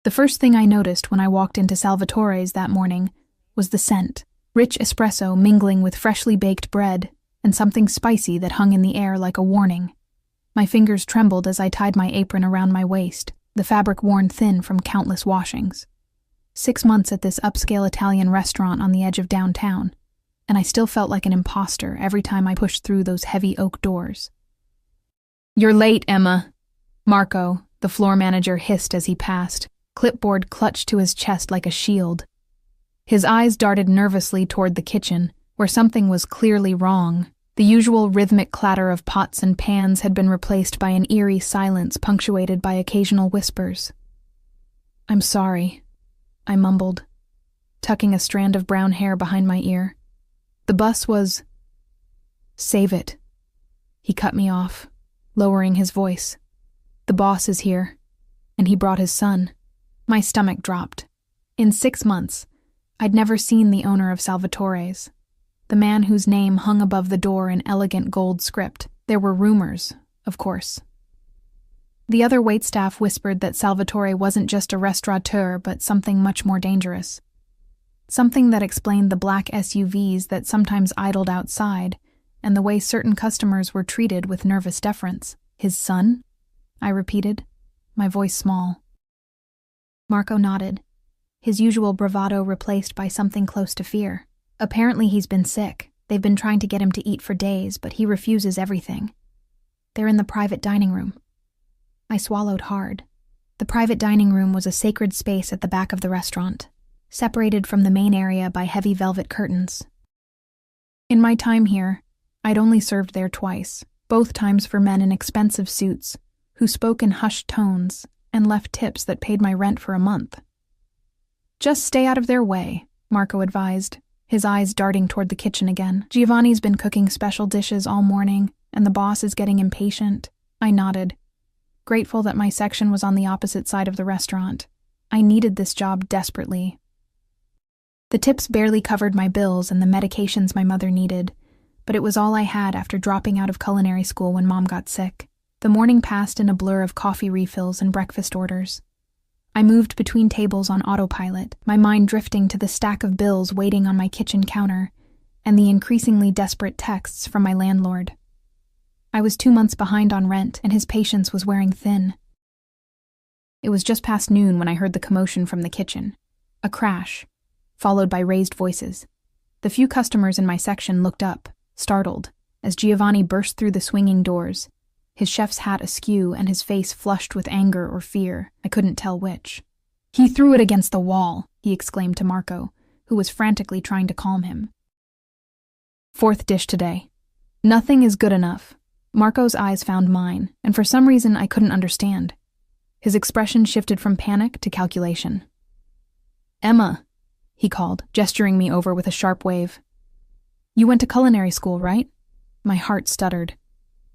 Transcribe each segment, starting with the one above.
The first thing I noticed when I walked into Salvatore's that morning was the scent. Rich espresso mingling with freshly baked bread and something spicy that hung in the air like a warning. My fingers trembled as I tied my apron around my waist, the fabric worn thin from countless washings. 6 months at this upscale Italian restaurant on the edge of downtown, and I still felt like an imposter every time I pushed through those heavy oak doors. "You're late, Emma," Marco, the floor manager, hissed as he passed, clipboard clutched to his chest like a shield. His eyes darted nervously toward the kitchen, where something was clearly wrong. The usual rhythmic clatter of pots and pans had been replaced by an eerie silence punctuated by occasional whispers. "I'm sorry," I mumbled, tucking a strand of brown hair behind my ear. "The bus was—" "Save it." He cut me off, lowering his voice. "The boss is here," and he brought his son. My stomach dropped. In 6 months, I'd never seen the owner of Salvatore's, the man whose name hung above the door in elegant gold script. There were rumors, of course. The other waitstaff whispered that Salvatore wasn't just a restaurateur, but something much more dangerous. Something that explained the black SUVs that sometimes idled outside, and the way certain customers were treated with nervous deference. "His son?" I repeated, my voice small. Marco nodded, his usual bravado replaced by something close to fear. "Apparently he's been sick. They've been trying to get him to eat for days, but he refuses everything. They're in the private dining room." I swallowed hard. The private dining room was a sacred space at the back of the restaurant, separated from the main area by heavy velvet curtains. In my time here, I'd only served there twice, both times for men in expensive suits, who spoke in hushed tones and left tips that paid my rent for a month. "Just stay out of their way," Marco advised, his eyes darting toward the kitchen again. "Giovanni's been cooking special dishes all morning, and the boss is getting impatient." I nodded, grateful that my section was on the opposite side of the restaurant. I needed this job desperately. The tips barely covered my bills and the medications my mother needed, but it was all I had after dropping out of culinary school when Mom got sick. The morning passed in a blur of coffee refills and breakfast orders. I moved between tables on autopilot, my mind drifting to the stack of bills waiting on my kitchen counter and the increasingly desperate texts from my landlord. I was 2 months behind on rent, and his patience was wearing thin. It was just past noon when I heard the commotion from the kitchen. A crash, followed by raised voices. The few customers in my section looked up, startled, as Giovanni burst through the swinging doors, his chef's hat askew and his face flushed with anger or fear. I couldn't tell which. "He threw it against the wall," he exclaimed to Marco, who was frantically trying to calm him. "4th dish today. Nothing is good enough." Marco's eyes found mine, and for some reason I couldn't understand. His expression shifted from panic to calculation. "Emma," he called, gesturing me over with a sharp wave. "You went to culinary school, right?" My heart stuttered.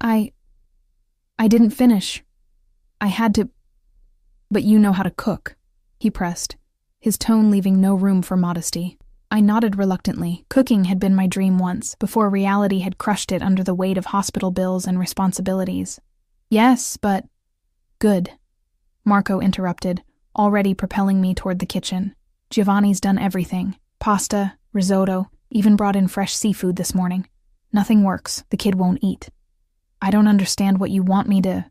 I didn't finish. I had to—" "But you know how to cook," he pressed, his tone leaving no room for modesty. I nodded reluctantly. Cooking had been my dream once, before reality had crushed it under the weight of hospital bills and responsibilities. "Yes, but—" "Good," Marco interrupted, already propelling me toward the kitchen. "Giovanni's done everything. Pasta, risotto, even brought in fresh seafood this morning. Nothing works. The kid won't eat. I don't understand what you want me to—"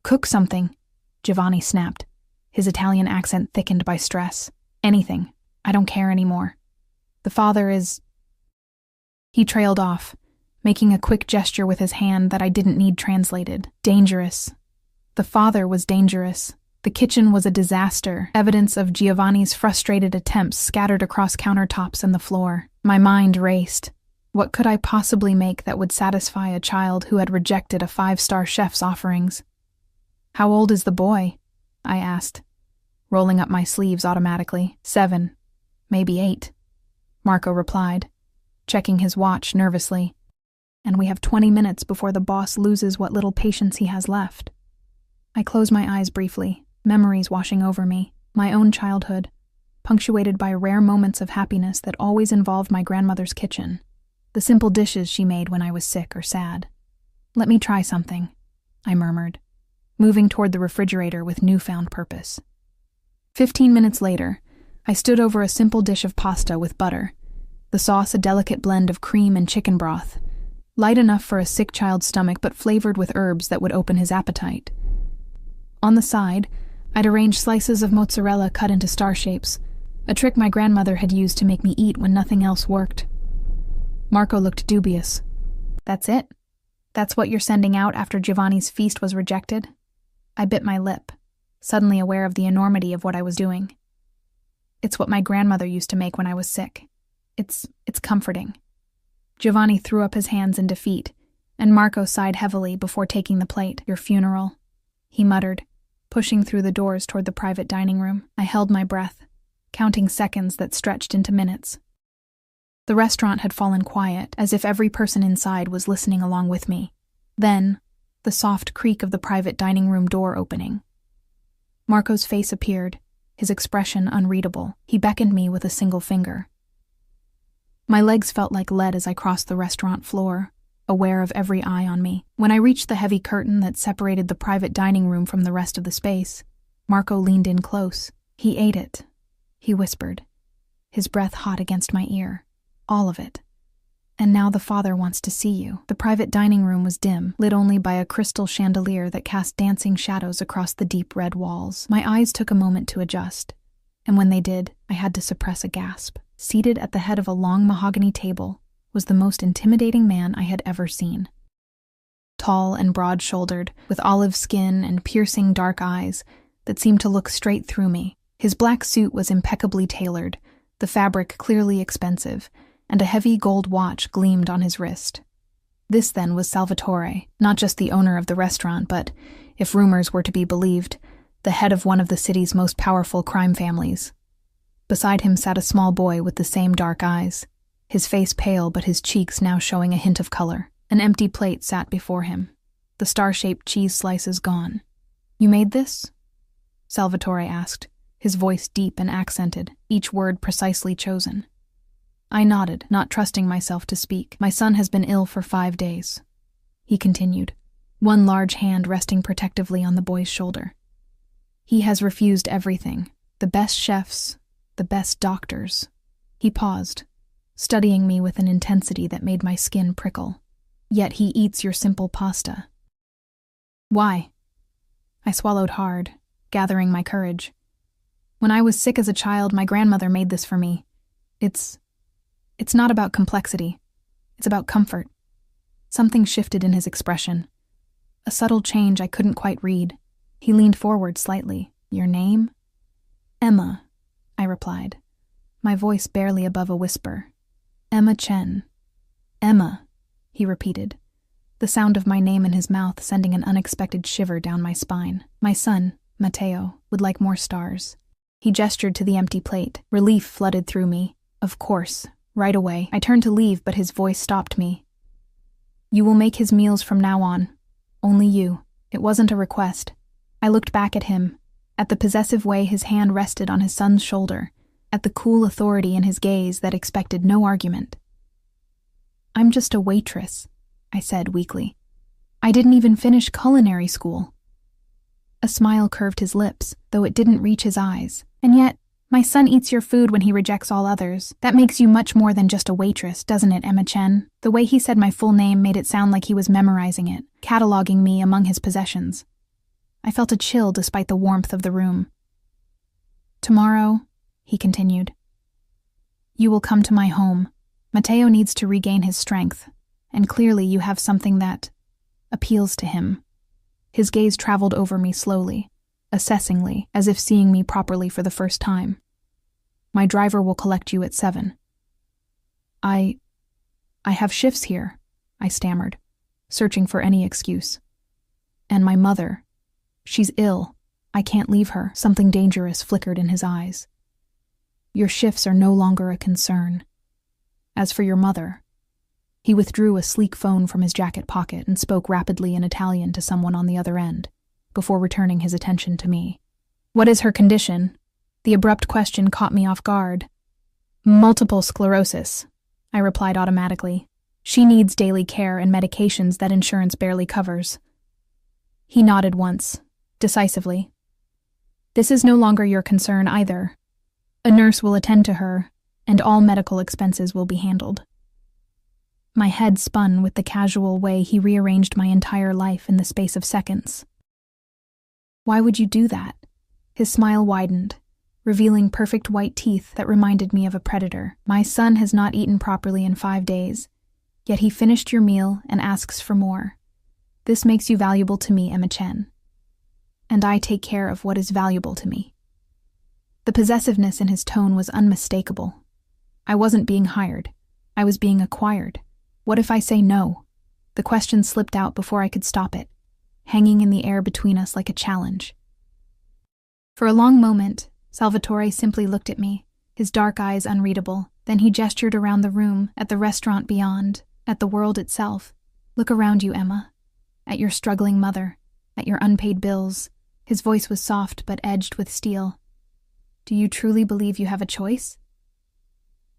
"Cook something," Giovanni snapped, his Italian accent thickened by stress. "Anything. I don't care anymore. The father is—" He trailed off, making a quick gesture with his hand that I didn't need translated. Dangerous. The father was dangerous. The kitchen was a disaster, evidence of Giovanni's frustrated attempts scattered across countertops and the floor. My mind raced. What could I possibly make that would satisfy a child who had rejected a 5-star chef's offerings? "How old is the boy?" I asked, rolling up my sleeves automatically. 7, maybe 8, Marco replied, checking his watch nervously. "And we have 20 minutes before the boss loses what little patience he has left." I closed my eyes briefly, memories washing over me, my own childhood, punctuated by rare moments of happiness that always involved my grandmother's kitchen. The simple dishes she made when I was sick or sad. "Let me try something," I murmured, moving toward the refrigerator with newfound purpose. 15 minutes later, I stood over a simple dish of pasta with butter, the sauce a delicate blend of cream and chicken broth, light enough for a sick child's stomach but flavored with herbs that would open his appetite. On the side, I'd arranged slices of mozzarella cut into star shapes, a trick my grandmother had used to make me eat when nothing else worked. Marco looked dubious. "That's it? That's what you're sending out after Giovanni's feast was rejected?" I bit my lip, suddenly aware of the enormity of what I was doing. "It's what my grandmother used to make when I was sick. It's comforting." Giovanni threw up his hands in defeat, and Marco sighed heavily before taking the plate. "Your funeral," he muttered, pushing through the doors toward the private dining room. I held my breath, counting seconds that stretched into minutes. The restaurant had fallen quiet, as if every person inside was listening along with me. Then, the soft creak of the private dining room door opening. Marco's face appeared, his expression unreadable. He beckoned me with a single finger. My legs felt like lead as I crossed the restaurant floor, aware of every eye on me. When I reached the heavy curtain that separated the private dining room from the rest of the space, Marco leaned in close. "He ate it," he whispered, his breath hot against my ear. "All of it. And now the father wants to see you." The private dining room was dim, lit only by a crystal chandelier that cast dancing shadows across the deep red walls. My eyes took a moment to adjust, and when they did, I had to suppress a gasp. Seated at the head of a long mahogany table was the most intimidating man I had ever seen. Tall and broad-shouldered, with olive skin and piercing dark eyes that seemed to look straight through me. His black suit was impeccably tailored, the fabric clearly expensive, and a heavy gold watch gleamed on his wrist. This, then, was Salvatore, not just the owner of the restaurant, but, if rumors were to be believed, the head of one of the city's most powerful crime families. Beside him sat a small boy with the same dark eyes, his face pale but his cheeks now showing a hint of color. An empty plate sat before him, the star-shaped cheese slices gone. "You made this?" Salvatore asked, his voice deep and accented, each word precisely chosen. I nodded, not trusting myself to speak. "My son has been ill for 5 days," he continued, one large hand resting protectively on the boy's shoulder. "He has refused everything, the best chefs, the best doctors." He paused, studying me with an intensity that made my skin prickle. "Yet he eats your simple pasta." "Why?" I swallowed hard, gathering my courage. "When I was sick as a child, my grandmother made this for me. It's not about complexity. It's about comfort." Something shifted in his expression. A subtle change I couldn't quite read. He leaned forward slightly. "Your name?" "Emma," I replied, my voice barely above a whisper. "Emma Chen." "Emma," he repeated, the sound of my name in his mouth sending an unexpected shiver down my spine. "My son, Matteo, would like more stars." He gestured to the empty plate. Relief flooded through me. "Of course, right away." I turned to leave, but his voice stopped me. "You will make his meals from now on. Only you." It wasn't a request. I looked back at him, at the possessive way his hand rested on his son's shoulder, at the cool authority in his gaze that expected no argument. "I'm just a waitress," I said weakly. "I didn't even finish culinary school." A smile curved his lips, though it didn't reach his eyes. "And yet, my son eats your food when he rejects all others. That makes you much more than just a waitress, doesn't it, Emma Chen?" The way he said my full name made it sound like he was memorizing it, cataloging me among his possessions. I felt a chill despite the warmth of the room. "Tomorrow," he continued, "you will come to my home. Matteo needs to regain his strength, and clearly you have something that appeals to him." His gaze traveled over me slowly, assessingly, as if seeing me properly for the first time. "My driver will collect you at 7. I have shifts here," I stammered, searching for any excuse. "And my mother. She's ill. I can't leave her." Something dangerous flickered in his eyes. "Your shifts are no longer a concern. As for your mother..." He withdrew a sleek phone from his jacket pocket and spoke rapidly in Italian to someone on the other end, before returning his attention to me. "What is her condition?" The abrupt question caught me off guard. "Multiple sclerosis," I replied automatically. "She needs daily care and medications that insurance barely covers." He nodded once, decisively. This is no longer your concern either. A nurse will attend to her, and all medical expenses will be handled. My head spun with the casual way he rearranged my entire life in the space of seconds. Why would you do that? His smile widened, revealing perfect white teeth that reminded me of a predator. My son has not eaten properly in 5 days, yet he finished your meal and asks for more. This makes you valuable to me, Emma Chen. And I take care of what is valuable to me. The possessiveness in his tone was unmistakable. I wasn't being hired. I was being acquired. What if I say no? The question slipped out before I could stop it, hanging in the air between us like a challenge. For a long moment, Salvatore simply looked at me, his dark eyes unreadable. Then he gestured around the room, at the restaurant beyond, at the world itself. Look around you, Emma. At your struggling mother, at your unpaid bills. His voice was soft but edged with steel. Do you truly believe you have a choice?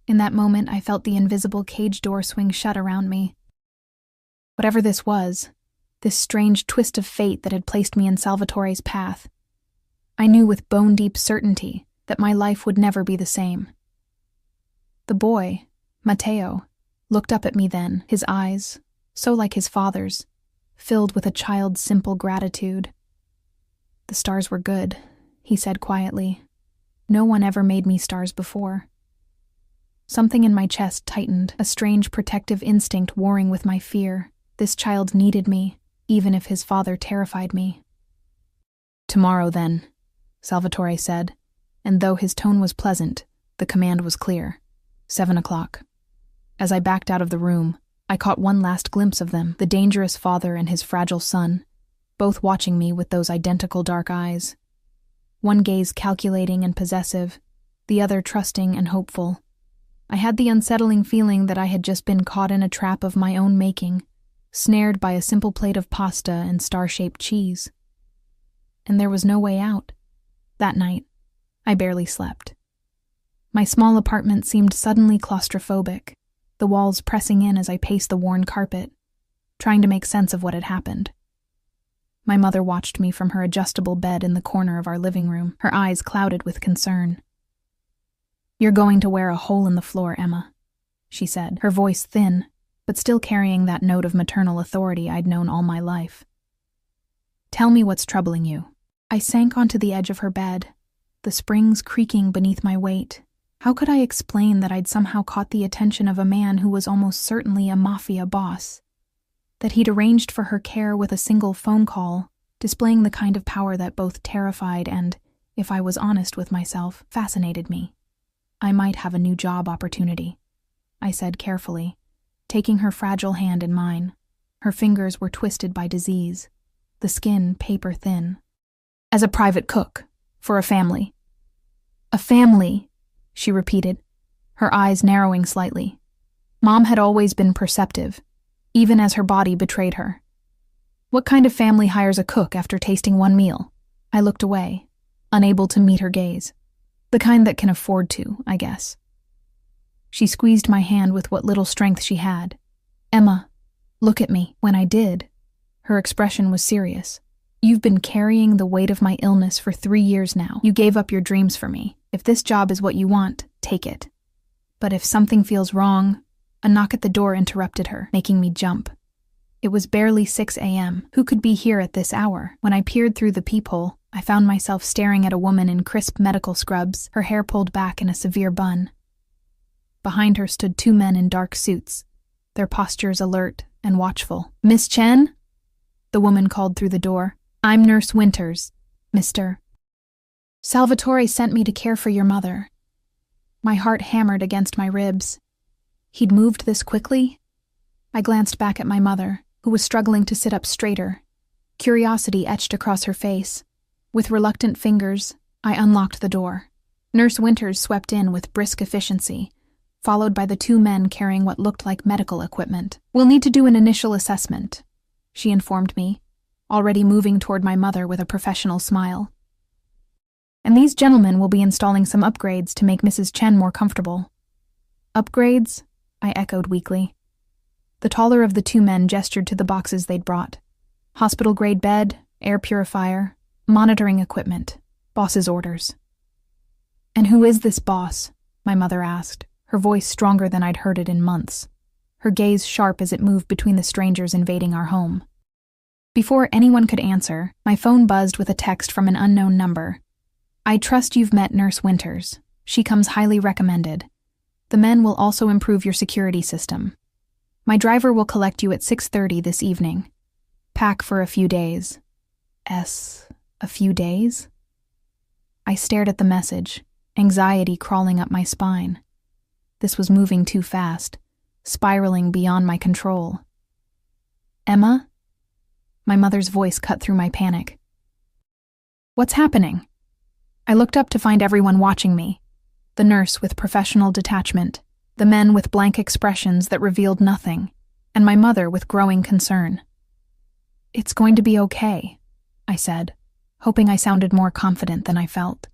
In that moment, I felt the invisible cage door swing shut around me. Whatever this was, this strange twist of fate that had placed me in Salvatore's path, I knew with bone-deep certainty that my life would never be the same. The boy, Matteo, looked up at me then, his eyes, so like his father's, filled with a child's simple gratitude. The stars were good, he said quietly. No one ever made me stars before. Something in my chest tightened, a strange protective instinct warring with my fear. This child needed me, even if his father terrified me. Tomorrow, then, Salvatore said, and though his tone was pleasant, the command was clear. 7 o'clock. As I backed out of the room, I caught one last glimpse of them, the dangerous father and his fragile son, both watching me with those identical dark eyes. One gaze calculating and possessive, the other trusting and hopeful. I had the unsettling feeling that I had just been caught in a trap of my own making, snared by a simple plate of pasta and star-shaped cheese. And there was no way out. That night, I barely slept. My small apartment seemed suddenly claustrophobic, the walls pressing in as I paced the worn carpet, trying to make sense of what had happened. My mother watched me from her adjustable bed in the corner of our living room, her eyes clouded with concern. You're going to wear a hole in the floor, Emma, she said, her voice thin, but still carrying that note of maternal authority I'd known all my life. Tell me what's troubling you. I sank onto the edge of her bed, the springs creaking beneath my weight. How could I explain that I'd somehow caught the attention of a man who was almost certainly a Mafia boss? That he'd arranged for her care with a single phone call, displaying the kind of power that both terrified and, if I was honest with myself, fascinated me. I might have a new job opportunity, I said carefully, taking her fragile hand in mine. Her fingers were twisted by disease, the skin paper thin. As a private cook, for a family. A family, she repeated, her eyes narrowing slightly. Mom had always been perceptive, even as her body betrayed her. What kind of family hires a cook after tasting one meal? I looked away, unable to meet her gaze. The kind that can afford to, I guess. She squeezed my hand with what little strength she had. Emma, look at me. When I did, her expression was serious. You've been carrying the weight of my illness for 3 years now. You gave up your dreams for me. If this job is what you want, take it. But if something feels wrong, a knock at the door interrupted her, making me jump. It was barely 6 a.m. Who could be here at this hour? When I peered through the peephole, I found myself staring at a woman in crisp medical scrubs, her hair pulled back in a severe bun. Behind her stood 2 men in dark suits, their postures alert and watchful. Miss Chen? The woman called through the door. I'm Nurse Winters, Mr. Salvatore sent me to care for your mother. My heart hammered against my ribs. He'd moved this quickly? I glanced back at my mother, who was struggling to sit up straighter. Curiosity etched across her face. With reluctant fingers, I unlocked the door. Nurse Winters swept in with brisk efficiency, followed by the 2 men carrying what looked like medical equipment. We'll need to do an initial assessment, she informed me, already moving toward my mother with a professional smile. And these gentlemen will be installing some upgrades to make Mrs. Chen more comfortable. Upgrades? I echoed weakly. The taller of the 2 men gestured to the boxes they'd brought. Hospital-grade bed, air purifier, monitoring equipment. Boss's orders. And who is this boss? My mother asked, her voice stronger than I'd heard it in months, her gaze sharp as it moved between the strangers invading our home. Before anyone could answer, my phone buzzed with a text from an unknown number. I trust you've met Nurse Winters. She comes highly recommended. The men will also improve your security system. My driver will collect you at 6:30 this evening. Pack for a few days. A few days? I stared at the message, anxiety crawling up my spine. This was moving too fast, spiraling beyond my control. Emma? My mother's voice cut through my panic. What's happening? I looked up to find everyone watching me. The nurse with professional detachment, the men with blank expressions that revealed nothing, and my mother with growing concern. It's going to be okay, I said, hoping I sounded more confident than I felt.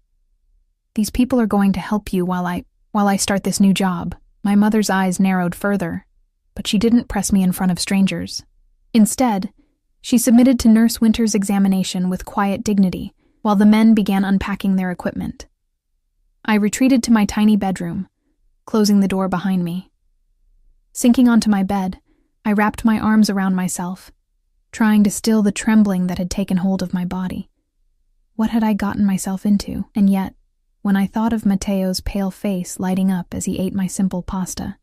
These people are going to help you while I start this new job. My mother's eyes narrowed further, but she didn't press me in front of strangers. Instead, she submitted to Nurse Winter's examination with quiet dignity, while the men began unpacking their equipment. I retreated to my tiny bedroom, closing the door behind me. Sinking onto my bed, I wrapped my arms around myself, trying to still the trembling that had taken hold of my body. What had I gotten myself into? And yet, when I thought of Matteo's pale face lighting up as he ate my simple pasta,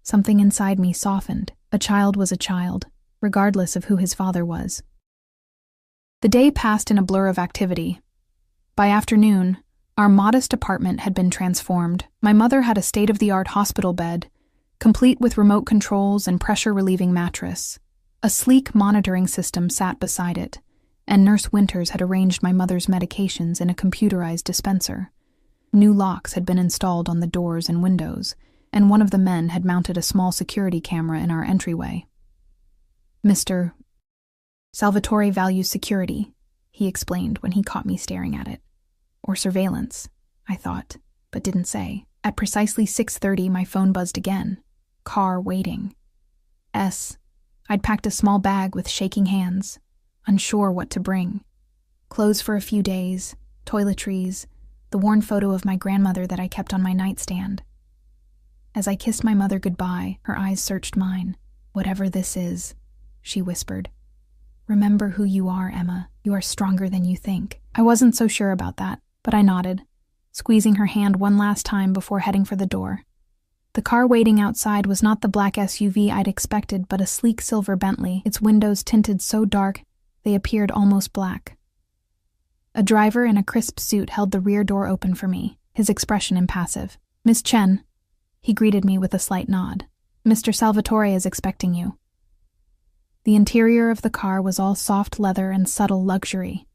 something inside me softened. A child was a child, regardless of who his father was. The day passed in a blur of activity. By afternoon, our modest apartment had been transformed. My mother had a state-of-the-art hospital bed, complete with remote controls and pressure-relieving mattress. A sleek monitoring system sat beside it, and Nurse Winters had arranged my mother's medications in a computerized dispenser. New locks had been installed on the doors and windows, and one of the men had mounted a small security camera in our entryway. Mr. Salvatore values security, he explained when he caught me staring at it. Or surveillance, I thought, but didn't say. At precisely 6:30, my phone buzzed again. Car waiting. I'd packed a small bag with shaking hands, unsure what to bring. Clothes for a few days, toiletries, the worn photo of my grandmother that I kept on my nightstand. As I kissed my mother goodbye, her eyes searched mine. Whatever this is, she whispered. Remember who you are, Emma. You are stronger than you think. I wasn't so sure about that, but I nodded, squeezing her hand one last time before heading for the door. The car waiting outside was not the black SUV I'd expected, but a sleek silver Bentley, its windows tinted so dark they appeared almost black. A driver in a crisp suit held the rear door open for me, his expression impassive. Miss Chen, he greeted me with a slight nod. Mr. Salvatore is expecting you. The interior of the car was all soft leather and subtle luxury.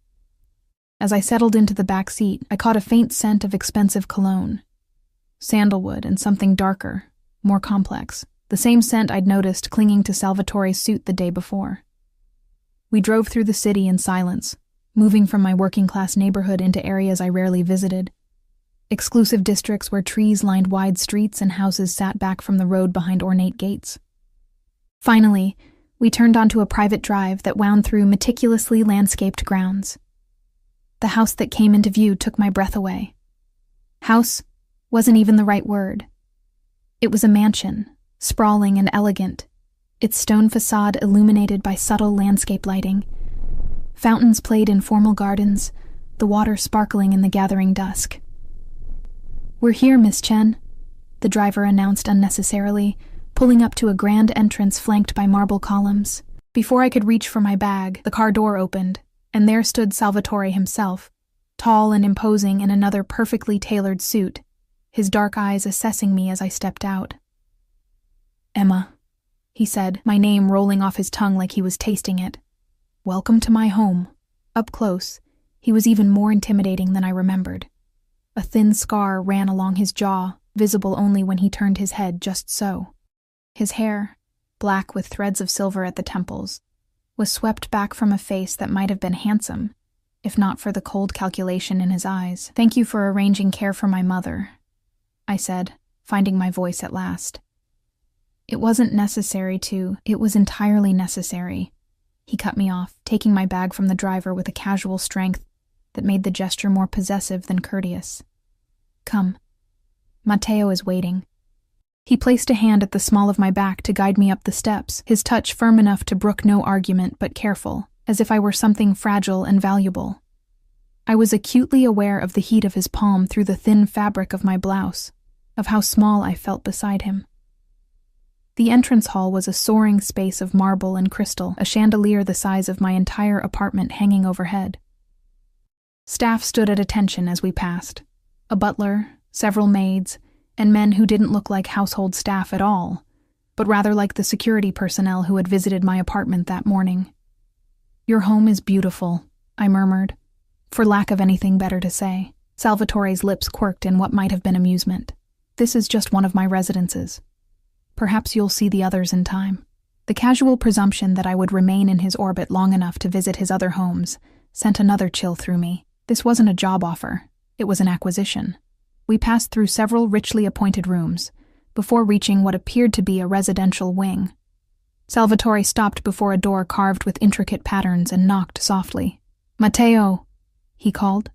As I settled into the back seat, I caught a faint scent of expensive cologne. Sandalwood and something darker, more complex, the same scent I'd noticed clinging to Salvatore's suit the day before. We drove through the city in silence, moving from my working-class neighborhood into areas I rarely visited. Exclusive districts where trees lined wide streets and houses sat back from the road behind ornate gates. Finally, we turned onto a private drive that wound through meticulously landscaped grounds. The house that came into view took my breath away. House wasn't even the right word. It was a mansion, sprawling and elegant, its stone facade illuminated by subtle landscape lighting. Fountains played in formal gardens, the water sparkling in the gathering dusk. We're here, Miss Chen, the driver announced unnecessarily, pulling up to a grand entrance flanked by marble columns. Before I could reach for my bag, the car door opened, and there stood Salvatore himself, tall and imposing in another perfectly tailored suit, his dark eyes assessing me as I stepped out. Emma, he said, my name rolling off his tongue like he was tasting it. Welcome to my home. Up close, he was even more intimidating than I remembered. A thin scar ran along his jaw, visible only when he turned his head just so. His hair, black with threads of silver at the temples, was swept back from a face that might have been handsome, if not for the cold calculation in his eyes. Thank you for arranging care for my mother, I said, finding my voice at last. It wasn't necessary to, it was entirely necessary. He cut me off, taking my bag from the driver with a casual strength that made the gesture more possessive than courteous. "Come. Matteo is waiting." He placed a hand at the small of my back to guide me up the steps, his touch firm enough to brook no argument but careful, as if I were something fragile and valuable. I was acutely aware of the heat of his palm through the thin fabric of my blouse, of how small I felt beside him. The entrance hall was a soaring space of marble and crystal, a chandelier the size of my entire apartment hanging overhead. Staff stood at attention as we passed. A butler, several maids, and men who didn't look like household staff at all, but rather like the security personnel who had visited my apartment that morning. "Your home is beautiful," I murmured, for lack of anything better to say. Salvatore's lips quirked in what might have been amusement. "This is just one of my residences. Perhaps you'll see the others in time." The casual presumption that I would remain in his orbit long enough to visit his other homes sent another chill through me. This wasn't a job offer. It was an acquisition. We passed through several richly appointed rooms, before reaching what appeared to be a residential wing. Salvatore stopped before a door carved with intricate patterns and knocked softly. "Matteo," he called,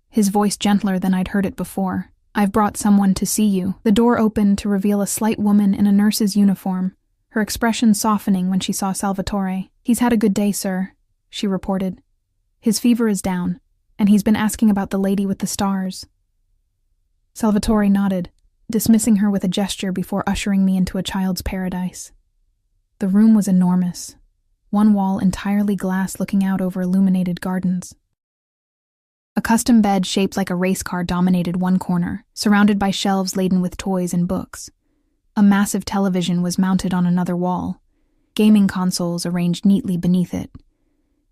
his voice gentler than I'd heard it before. "I've brought someone to see you." The door opened to reveal a slight woman in a nurse's uniform, her expression softening when she saw Salvatore. "He's had a good day, sir," she reported. "His fever is down, and he's been asking about the lady with the stars." Salvatore nodded, dismissing her with a gesture before ushering me into a child's paradise. The room was enormous, one wall entirely glass looking out over illuminated gardens. A custom bed shaped like a race car dominated one corner, surrounded by shelves laden with toys and books. A massive television was mounted on another wall, gaming consoles arranged neatly beneath it.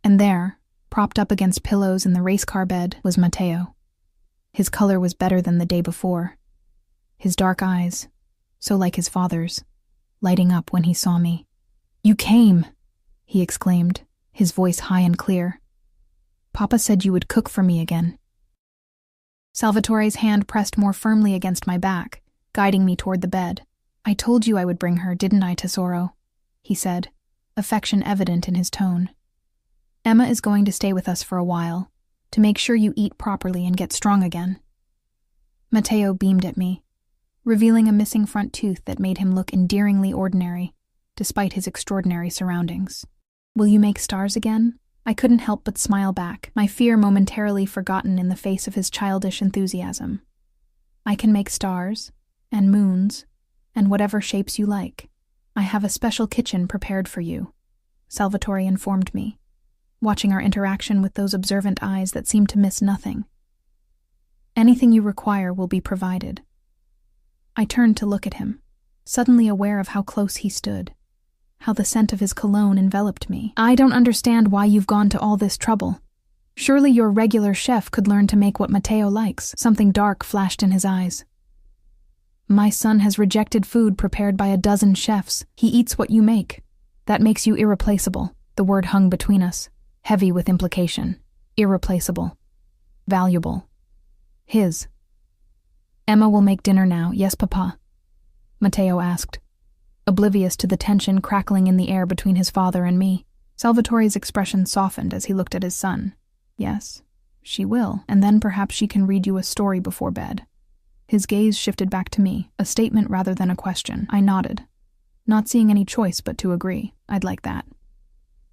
And there, propped up against pillows in the race car bed, was Matteo. His color was better than the day before. His dark eyes, so like his father's, lighting up when he saw me. "You came!" he exclaimed, his voice high and clear. "Papa said you would cook for me again." Salvatore's hand pressed more firmly against my back, guiding me toward the bed. "I told you I would bring her, didn't I, tesoro?" he said, affection evident in his tone. "Emma is going to stay with us for a while, to make sure you eat properly and get strong again." Matteo beamed at me, revealing a missing front tooth that made him look endearingly ordinary, despite his extraordinary surroundings. "Will you make stars again?" I couldn't help but smile back, my fear momentarily forgotten in the face of his childish enthusiasm. "I can make stars, and moons, and whatever shapes you like. I have a special kitchen prepared for you," Salvatore informed me, watching our interaction with those observant eyes that seemed to miss nothing. "Anything you require will be provided." I turned to look at him, suddenly aware of how close he stood, how the scent of his cologne enveloped me. "I don't understand why you've gone to all this trouble. Surely your regular chef could learn to make what Matteo likes." Something dark flashed in his eyes. "My son has rejected food prepared by a dozen chefs. He eats what you make. That makes you irreplaceable." The word hung between us, heavy with implication. Irreplaceable. Valuable. His. "Emma will make dinner now, yes, Papa?" Matteo asked, oblivious to the tension crackling in the air between his father and me. Salvatore's expression softened as he looked at his son. "Yes, she will, and then perhaps she can read you a story before bed." His gaze shifted back to me, a statement rather than a question. I nodded, not seeing any choice but to agree. I'd like that.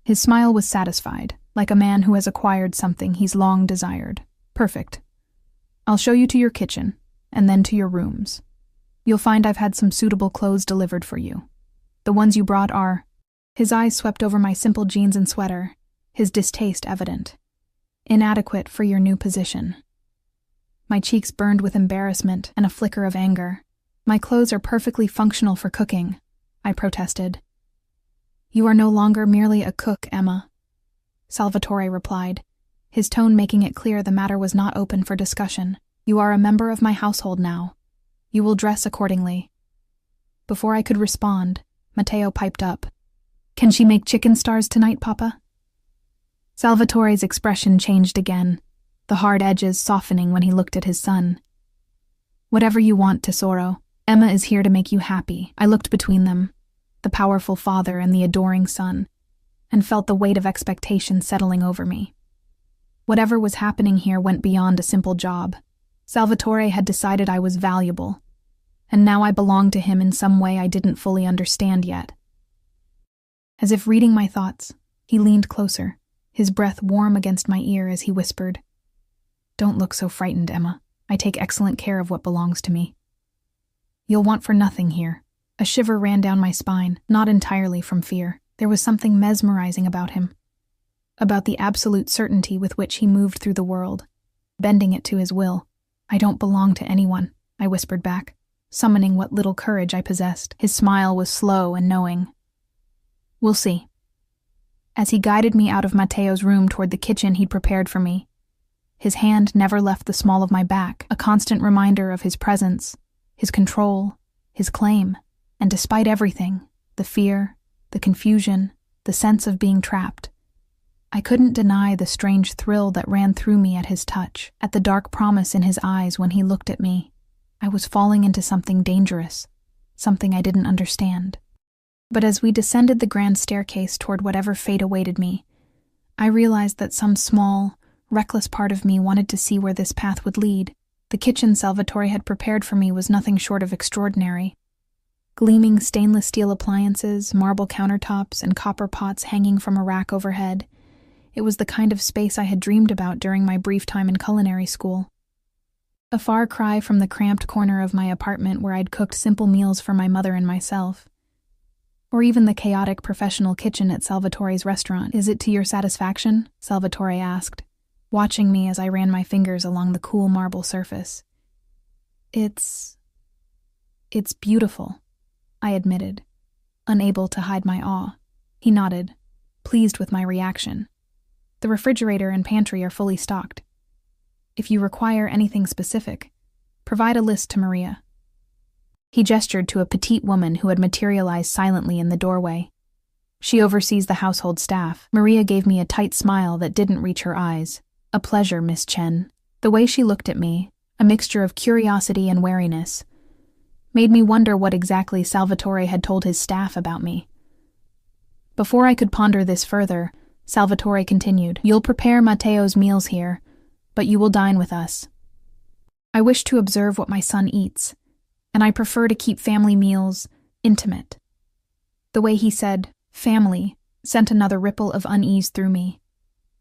His smile was satisfied, like a man who has acquired something he's long desired. "Perfect. I'll show you to your kitchen, and then to your rooms. You'll find I've had some suitable clothes delivered for you. The ones you brought are—" His eyes swept over my simple jeans and sweater, his distaste evident. "Inadequate for your new position." My cheeks burned with embarrassment and a flicker of anger. "My clothes are perfectly functional for cooking," I protested. "You are no longer merely a cook, Emma," Salvatore replied, his tone making it clear the matter was not open for discussion. "You are a member of my household now. You will dress accordingly." Before I could respond, Matteo piped up. "Can she make chicken stars tonight, Papa?" Salvatore's expression changed again, the hard edges softening when he looked at his son. "Whatever you want, tesoro. Emma is here to make you happy." I looked between them, the powerful father and the adoring son, and felt the weight of expectation settling over me. Whatever was happening here went beyond a simple job. Salvatore had decided I was valuable, and now I belonged to him in some way I didn't fully understand yet. As if reading my thoughts, he leaned closer, his breath warm against my ear as he whispered, "Don't look so frightened, Emma. I take excellent care of what belongs to me. You'll want for nothing here." A shiver ran down my spine, not entirely from fear. There was something mesmerizing about him, about the absolute certainty with which he moved through the world, bending it to his will. "I don't belong to anyone," I whispered back, summoning what little courage I possessed. His smile was slow and knowing. "We'll see." As he guided me out of Matteo's room toward the kitchen he'd prepared for me, his hand never left the small of my back, a constant reminder of his presence, his control, his claim. And despite everything, the fear, the confusion, the sense of being trapped, I couldn't deny the strange thrill that ran through me at his touch, at the dark promise in his eyes when he looked at me. I was falling into something dangerous, something I didn't understand. But as we descended the grand staircase toward whatever fate awaited me, I realized that some small, reckless part of me wanted to see where this path would lead. The kitchen Salvatore had prepared for me was nothing short of extraordinary. Gleaming stainless steel appliances, marble countertops, and copper pots hanging from a rack overhead. It was the kind of space I had dreamed about during my brief time in culinary school. A far cry from the cramped corner of my apartment where I'd cooked simple meals for my mother and myself. Or even the chaotic professional kitchen at Salvatore's restaurant. "Is it to your satisfaction?" Salvatore asked, watching me as I ran my fingers along the cool marble surface. It's beautiful," I admitted, unable to hide my awe. He nodded, pleased with my reaction. "The refrigerator and pantry are fully stocked. If you require anything specific, provide a list to Maria." He gestured to a petite woman who had materialized silently in the doorway. "She oversees the household staff." Maria gave me a tight smile that didn't reach her eyes. "A pleasure, Miss Chen." The way she looked at me, a mixture of curiosity and wariness, made me wonder what exactly Salvatore had told his staff about me. Before I could ponder this further, Salvatore continued, "You'll prepare Matteo's meals here, but you will dine with us. I wish to observe what my son eats, and I prefer to keep family meals intimate." The way he said, "family," sent another ripple of unease through me.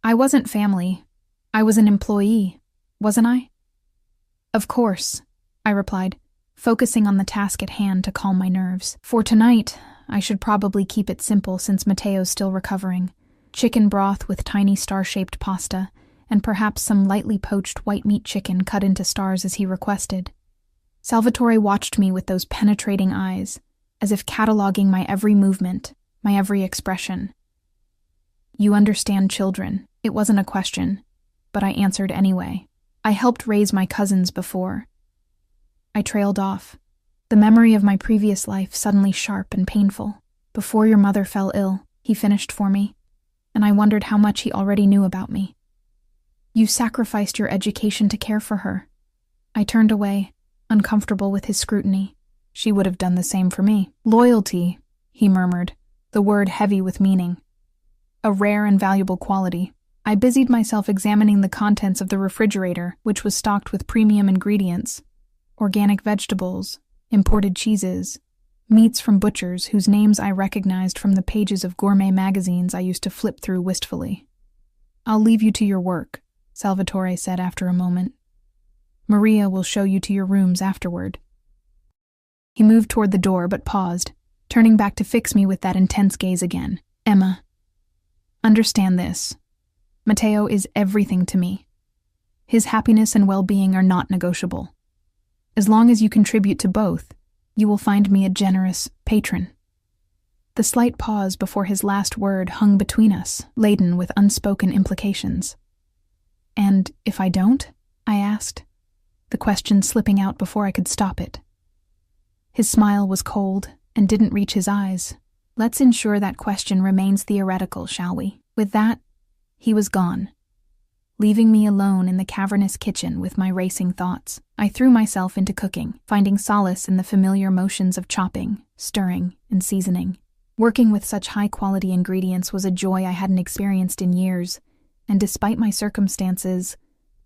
I wasn't family. I was an employee, wasn't I? "Of course," I replied, focusing on the task at hand to calm my nerves. "For tonight, I should probably keep it simple since Matteo's still recovering. Chicken broth with tiny star-shaped pasta, and perhaps some lightly poached white meat chicken cut into stars as he requested." Salvatore watched me with those penetrating eyes, as if cataloging my every movement, my every expression. "You understand children." It wasn't a question, but I answered anyway. "I helped raise my cousins before." I trailed off, the memory of my previous life suddenly sharp and painful. "Before your mother fell ill," he finished for me, and I wondered how much he already knew about me. "You sacrificed your education to care for her." I turned away, uncomfortable with his scrutiny. "She would have done the same for me." "Loyalty," he murmured, the word heavy with meaning. "A rare and valuable quality." I busied myself examining the contents of the refrigerator, which was stocked with premium ingredients. Organic vegetables, imported cheeses, meats from butchers whose names I recognized from the pages of gourmet magazines I used to flip through wistfully. "I'll leave you to your work," Salvatore said after a moment. "Maria will show you to your rooms afterward." He moved toward the door but paused, turning back to fix me with that intense gaze again. "Emma, understand this. Matteo is everything to me. His happiness and well-being are not negotiable. As long as you contribute to both, you will find me a generous patron." The slight pause before his last word hung between us, laden with unspoken implications. "And if I don't?" I asked, the question slipping out before I could stop it. His smile was cold and didn't reach his eyes. "Let's ensure that question remains theoretical, shall we?" With that, he was gone, leaving me alone in the cavernous kitchen with my racing thoughts. I threw myself into cooking, finding solace in the familiar motions of chopping, stirring, and seasoning. Working with such high-quality ingredients was a joy I hadn't experienced in years, and despite my circumstances,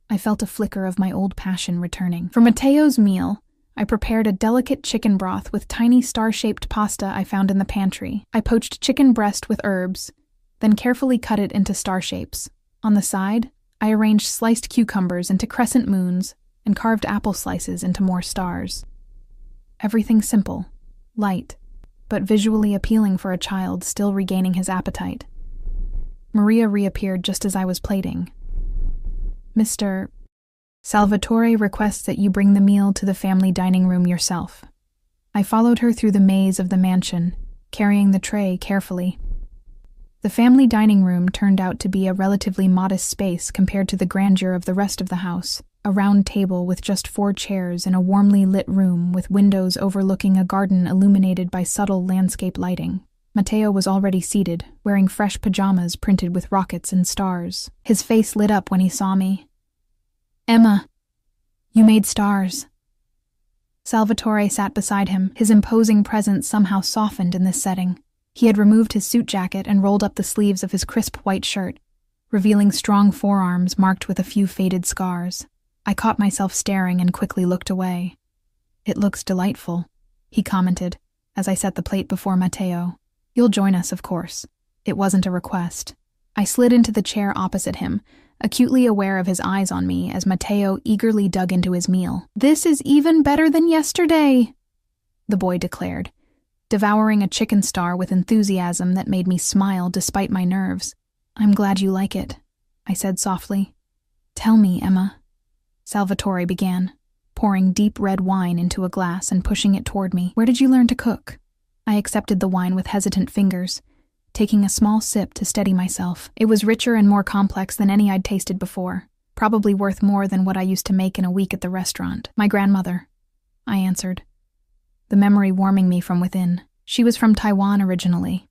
I felt a flicker of my old passion returning. For Matteo's meal, I prepared a delicate chicken broth with tiny star-shaped pasta I found in the pantry. I poached chicken breast with herbs, then carefully cut it into star shapes. On the side, I arranged sliced cucumbers into crescent moons and carved apple slices into more stars. Everything simple, light, but visually appealing for a child still regaining his appetite. Maria reappeared just as I was plating. Mr. Salvatore requests that you bring the meal to the family dining room yourself. I followed her through the maze of the mansion, carrying the tray carefully. The family dining room turned out to be a relatively modest space compared to the grandeur of the rest of the house, a round table with just 4 chairs in a warmly lit room with windows overlooking a garden illuminated by subtle landscape lighting. Matteo was already seated, wearing fresh pajamas printed with rockets and stars. His face lit up when he saw me. "Emma, you made stars." Salvatore sat beside him, his imposing presence somehow softened in this setting. He had removed his suit jacket and rolled up the sleeves of his crisp white shirt, revealing strong forearms marked with a few faded scars. I caught myself staring and quickly looked away. "It looks delightful," he commented, as I set the plate before Matteo. "You'll join us, of course." It wasn't a request. I slid into the chair opposite him, acutely aware of his eyes on me as Matteo eagerly dug into his meal. "This is even better than yesterday," the boy declared, devouring a chicken star with enthusiasm that made me smile despite my nerves. "I'm glad you like it," I said softly. "Tell me, Emma," Salvatore began, pouring deep red wine into a glass and pushing it toward me. "Where did you learn to cook?" I accepted the wine with hesitant fingers, taking a small sip to steady myself. It was richer and more complex than any I'd tasted before, probably worth more than what I used to make in a week at the restaurant. "My grandmother," I answered, the memory warming me from within. She was from Taiwan originally.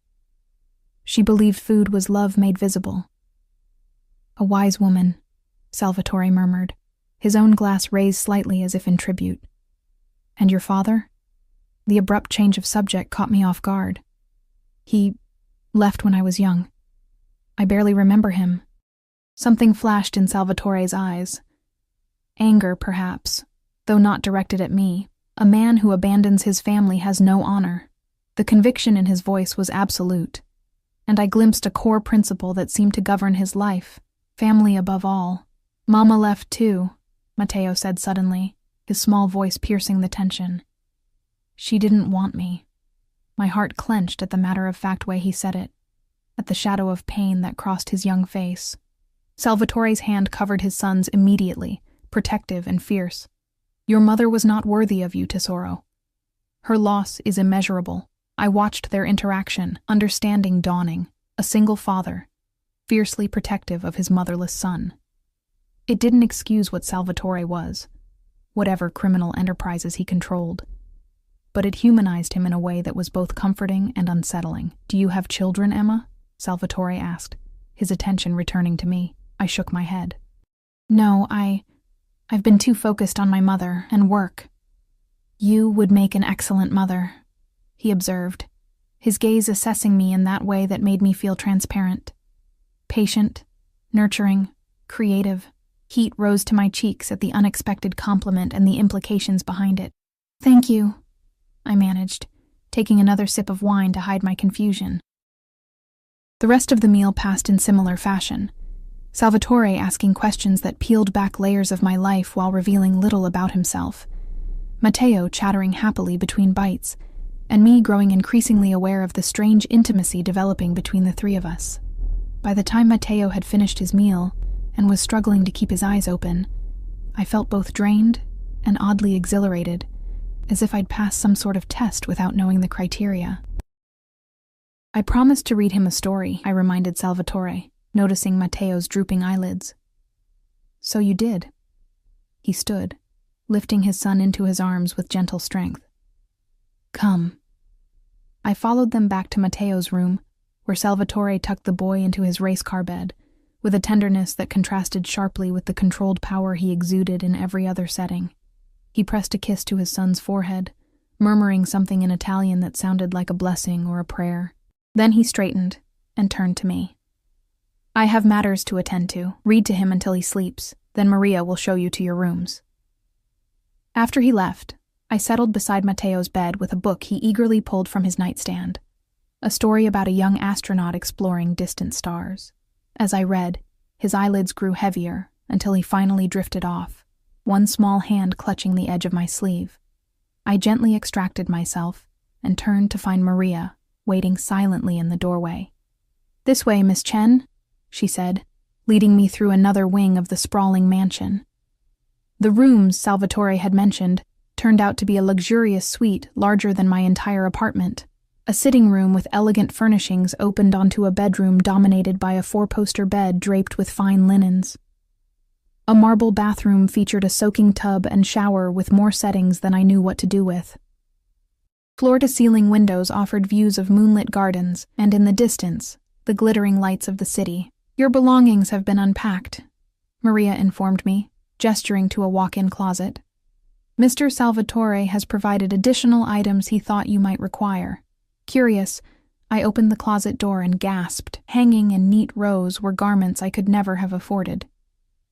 She believed food was love made visible. "A wise woman," Salvatore murmured, his own glass raised slightly as if in tribute. "And your father?" The abrupt change of subject caught me off guard. "He left when I was young. I barely remember him." Something flashed in Salvatore's eyes. Anger, perhaps, though not directed at me. A man who abandons his family has no honor. The conviction in his voice was absolute, and I glimpsed a core principle that seemed to govern his life: family above all. "Mama left too," Matteo said suddenly, his small voice piercing the tension. "She didn't want me." My heart clenched at the matter-of-fact way he said it, at the shadow of pain that crossed his young face. Salvatore's hand covered his son's immediately, protective and fierce. "Your mother was not worthy of you, Tesoro. Her loss is immeasurable." I watched their interaction, understanding dawning. A single father, fiercely protective of his motherless son. It didn't excuse what Salvatore was, whatever criminal enterprises he controlled, but it humanized him in a way that was both comforting and unsettling. "Do you have children, Emma?" Salvatore asked, his attention returning to me. I shook my head. "No, I've been too focused on my mother and work." "You would make an excellent mother," he observed, his gaze assessing me in that way that made me feel transparent. Patient, nurturing, creative. Heat rose to my cheeks at the unexpected compliment and the implications behind it. "Thank you," I managed, taking another sip of wine to hide my confusion. The rest of the meal passed in similar fashion, Salvatore asking questions that peeled back layers of my life while revealing little about himself, Matteo chattering happily between bites, and me growing increasingly aware of the strange intimacy developing between the three of us. By the time Matteo had finished his meal and was struggling to keep his eyes open, I felt both drained and oddly exhilarated, as if I'd passed some sort of test without knowing the criteria. "I promised to read him a story," I reminded Salvatore, noticing Matteo's drooping eyelids. "So you did." He stood, lifting his son into his arms with gentle strength. "Come." I followed them back to Matteo's room, where Salvatore tucked the boy into his race car bed, with a tenderness that contrasted sharply with the controlled power he exuded in every other setting. He pressed a kiss to his son's forehead, murmuring something in Italian that sounded like a blessing or a prayer. Then he straightened and turned to me. I have matters to attend to. Read to him until he sleeps, then Maria will show you to your rooms. After he left, I settled beside Mateo's bed with a book he eagerly pulled from his nightstand. A story about a young astronaut exploring distant stars. As I read, his eyelids grew heavier until he finally drifted off, one small hand clutching the edge of my sleeve. I gently extracted myself and turned to find Maria waiting silently in the doorway. "This way, Miss Chen," she said, leading me through another wing of the sprawling mansion. The rooms Salvatore had mentioned turned out to be a luxurious suite larger than my entire apartment. A sitting room with elegant furnishings opened onto a bedroom dominated by a four-poster bed draped with fine linens. A marble bathroom featured a soaking tub and shower with more settings than I knew what to do with. Floor-to-ceiling windows offered views of moonlit gardens, and in the distance, the glittering lights of the city. "Your belongings have been unpacked," Maria informed me, gesturing to a walk-in closet. "Mr. Salvatore has provided additional items he thought you might require." Curious, I opened the closet door and gasped. Hanging in neat rows were garments I could never have afforded.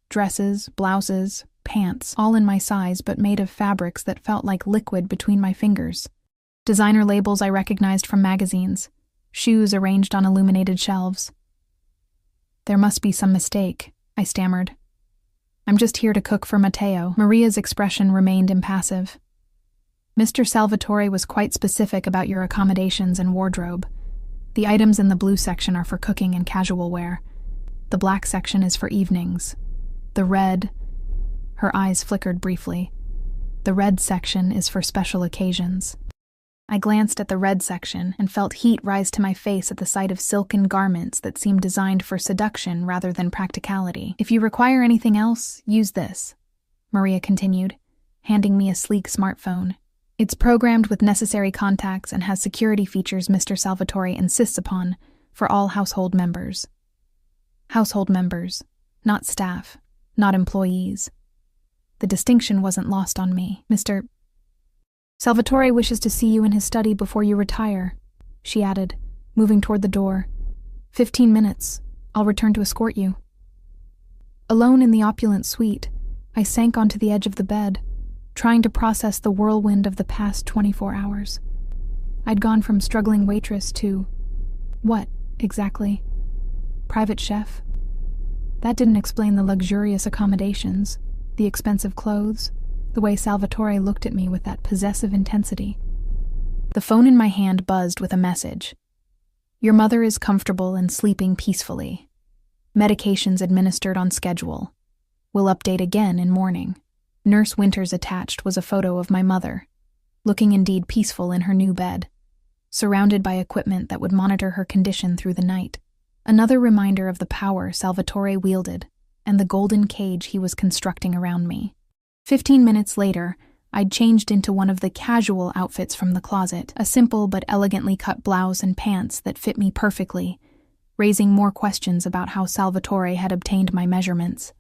Dresses, blouses, pants, all in my size but made of fabrics that felt like liquid between my fingers. Designer labels I recognized from magazines, shoes arranged on illuminated shelves. "There must be some mistake," I stammered. "I'm just here to cook for Mateo." Maria's expression remained impassive. "Mr. Salvatore was quite specific about your accommodations and wardrobe. The items in the blue section are for cooking and casual wear. The black section is for evenings. The red..." Her eyes flickered briefly. "The red section is for special occasions." I glanced at the red section and felt heat rise to my face at the sight of silken garments that seemed designed for seduction rather than practicality. "If you require anything else, use this," Maria continued, handing me a sleek smartphone. "It's programmed with necessary contacts and has security features Mr. Salvatore insists upon for all household members." Household members, not staff, not employees. The distinction wasn't lost on me. "Mr. Salvatore wishes to see you in his study before you retire," she added, moving toward the door. 15 minutes. I'll return to escort you." Alone in the opulent suite, I sank onto the edge of the bed, trying to process the whirlwind of the past 24 hours. I'd gone from struggling waitress to... what, exactly? Private chef? That didn't explain the luxurious accommodations, the expensive clothes, the way Salvatore looked at me with that possessive intensity. The phone in my hand buzzed with a message. "Your mother is comfortable and sleeping peacefully. Medications administered on schedule. Will update again in morning." Nurse Winters attached was a photo of my mother, looking indeed peaceful in her new bed, surrounded by equipment that would monitor her condition through the night. Another reminder of the power Salvatore wielded and the golden cage he was constructing around me. 15 minutes later, I'd changed into one of the casual outfits from the closet, a simple but elegantly cut blouse and pants that fit me perfectly, raising more questions about how Salvatore had obtained my measurements.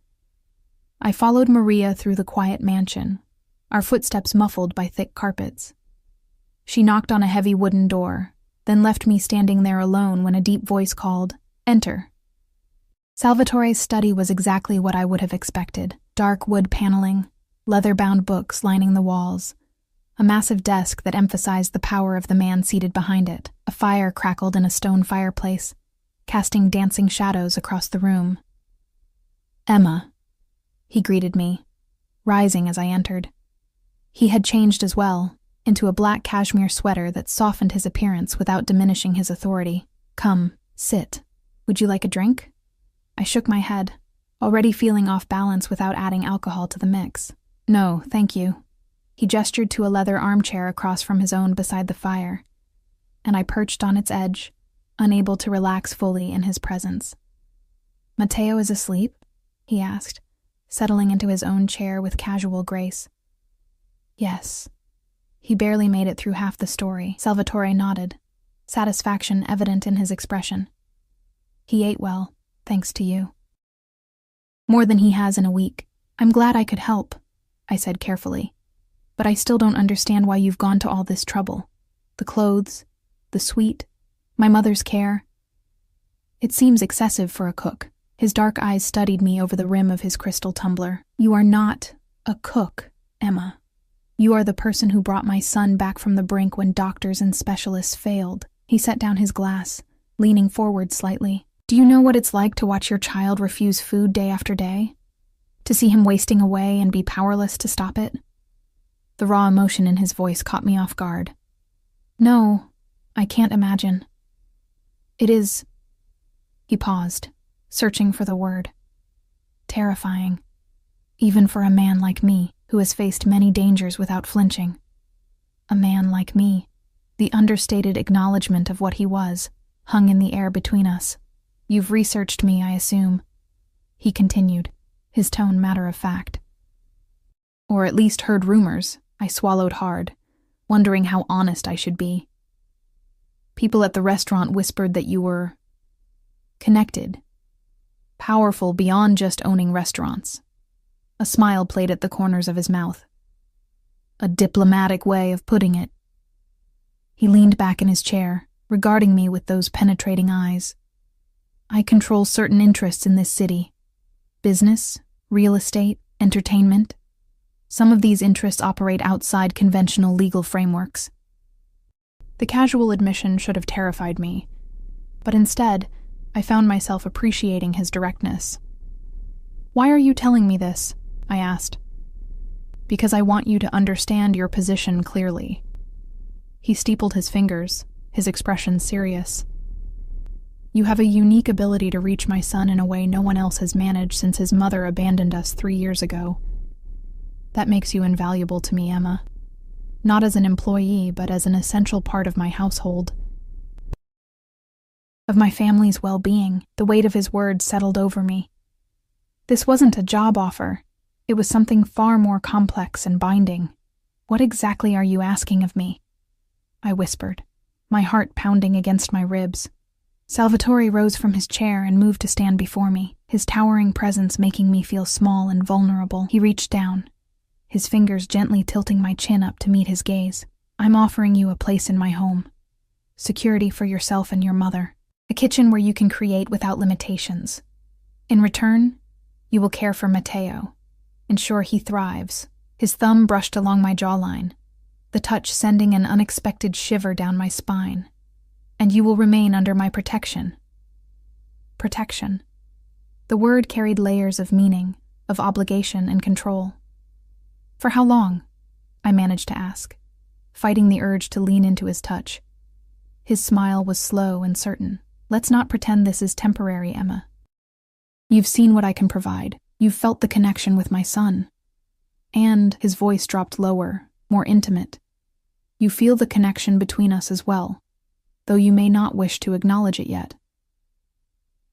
I followed Maria through the quiet mansion, our footsteps muffled by thick carpets. She knocked on a heavy wooden door, then left me standing there alone when a deep voice called, "Enter." Salvatore's study was exactly what I would have expected. Dark wood paneling, leather-bound books lining the walls, a massive desk that emphasized the power of the man seated behind it. A fire crackled in a stone fireplace, casting dancing shadows across the room. "Emma," he greeted me, rising as I entered. He had changed as well, into a black cashmere sweater that softened his appearance without diminishing his authority. "Come, sit. Would you like a drink?" I shook my head, already feeling off balance without adding alcohol to the mix. "No, thank you." He gestured to a leather armchair across from his own beside the fire, and I perched on its edge, unable to relax fully in his presence. "Mateo is asleep?" he asked, settling into his own chair with casual grace. "Yes." He barely made it through half the story. Salvatore nodded, satisfaction evident in his expression. "He ate well, thanks to you." "More than he has in a week. I'm glad I could help," I said carefully. "But I still don't understand why you've gone to all this trouble. The clothes, the suite, my mother's care." It seems excessive for a cook. His dark eyes studied me over the rim of his crystal tumbler. You are not a cook, Emma. You are the person who brought my son back from the brink when doctors and specialists failed. He set down his glass, leaning forward slightly. Do you know what it's like to watch your child refuse food day after day? To see him wasting away and be powerless to stop it? The raw emotion in his voice caught me off guard. No, I can't imagine. It is... He paused, searching for the word. Terrifying, even for a man like me, who has faced many dangers without flinching. A man like me. The understated acknowledgement of what he was, hung in the air between us. You've researched me, I assume. He continued, his tone matter of fact. Or at least heard rumors. I swallowed hard, wondering how honest I should be. People at the restaurant whispered that you were... connected. Powerful beyond just owning restaurants. A smile played at the corners of his mouth. A diplomatic way of putting it. He leaned back in his chair, regarding me with those penetrating eyes. I control certain interests in this city. Business, real estate, entertainment. Some of these interests operate outside conventional legal frameworks. The casual admission should have terrified me, but instead, I found myself appreciating his directness. Why are you telling me this? I asked. Because I want you to understand your position clearly. He steepled his fingers, his expression serious. You have a unique ability to reach my son in a way no one else has managed since his mother abandoned us 3 years ago. That makes you invaluable to me, Emma. Not as an employee, but as an essential part of my household. Of my family's well-being. The weight of his words settled over me. This wasn't a job offer. It was something far more complex and binding. What exactly are you asking of me? I whispered, my heart pounding against my ribs. Salvatore rose from his chair and moved to stand before me, his towering presence making me feel small and vulnerable. He reached down, his fingers gently tilting my chin up to meet his gaze. I'm offering you a place in my home. Security for yourself and your mother. A kitchen where you can create without limitations. In return, you will care for Matteo. Ensure he thrives. His thumb brushed along my jawline, the touch sending an unexpected shiver down my spine. And you will remain under my protection. Protection. The word carried layers of meaning, of obligation and control. For how long? I managed to ask, fighting the urge to lean into his touch. His smile was slow and certain. Let's not pretend this is temporary, Emma. You've seen what I can provide. You've felt the connection with my son. And, his voice dropped lower, more intimate. You feel the connection between us as well, though you may not wish to acknowledge it yet.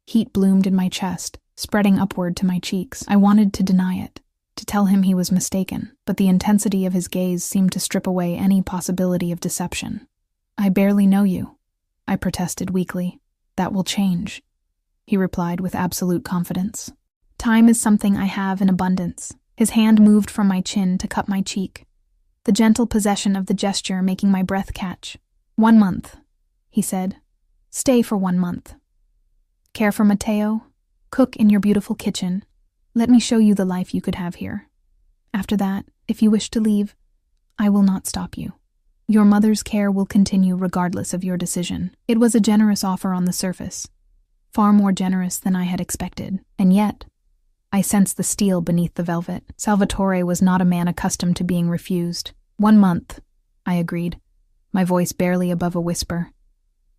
Heat bloomed in my chest, spreading upward to my cheeks. I wanted to deny it, to tell him he was mistaken, but the intensity of his gaze seemed to strip away any possibility of deception. I barely know you, I protested weakly. That will change, he replied with absolute confidence. Time is something I have in abundance. His hand moved from my chin to cup my cheek, the gentle possession of the gesture making my breath catch. 1 month, he said. Stay for 1 month. Care for Matteo, cook in your beautiful kitchen. Let me show you the life you could have here. After that, if you wish to leave, I will not stop you. Your mother's care will continue regardless of your decision. It was a generous offer on the surface, far more generous than I had expected, and yet, I sensed the steel beneath the velvet. Salvatore was not a man accustomed to being refused. 1 month, I agreed, my voice barely above a whisper.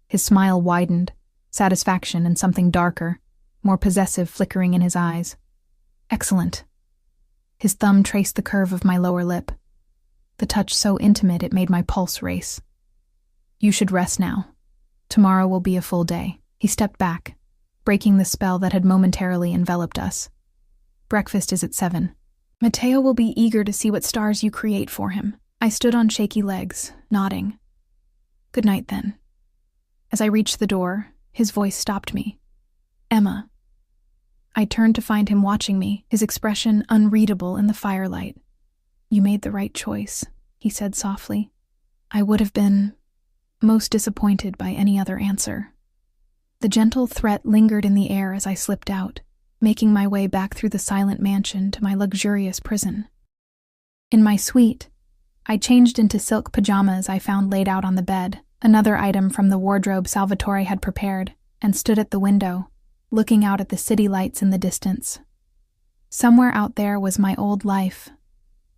His smile widened, satisfaction and something darker, more possessive flickering in his eyes. Excellent. His thumb traced the curve of my lower lip, the touch so intimate it made my pulse race. You should rest now. Tomorrow will be a full day. He stepped back, breaking the spell that had momentarily enveloped us. Breakfast is at 7. Matteo will be eager to see what stars you create for him. I stood on shaky legs, nodding. Good night, then. As I reached the door, his voice stopped me. Emma. I turned to find him watching me, his expression unreadable in the firelight. You made the right choice, he said softly. I would have been most disappointed by any other answer. The gentle threat lingered in the air as I slipped out, making my way back through the silent mansion to my luxurious prison. In my suite, I changed into silk pajamas I found laid out on the bed, another item from the wardrobe Salvatore had prepared, and stood at the window, looking out at the city lights in the distance. Somewhere out there was my old life,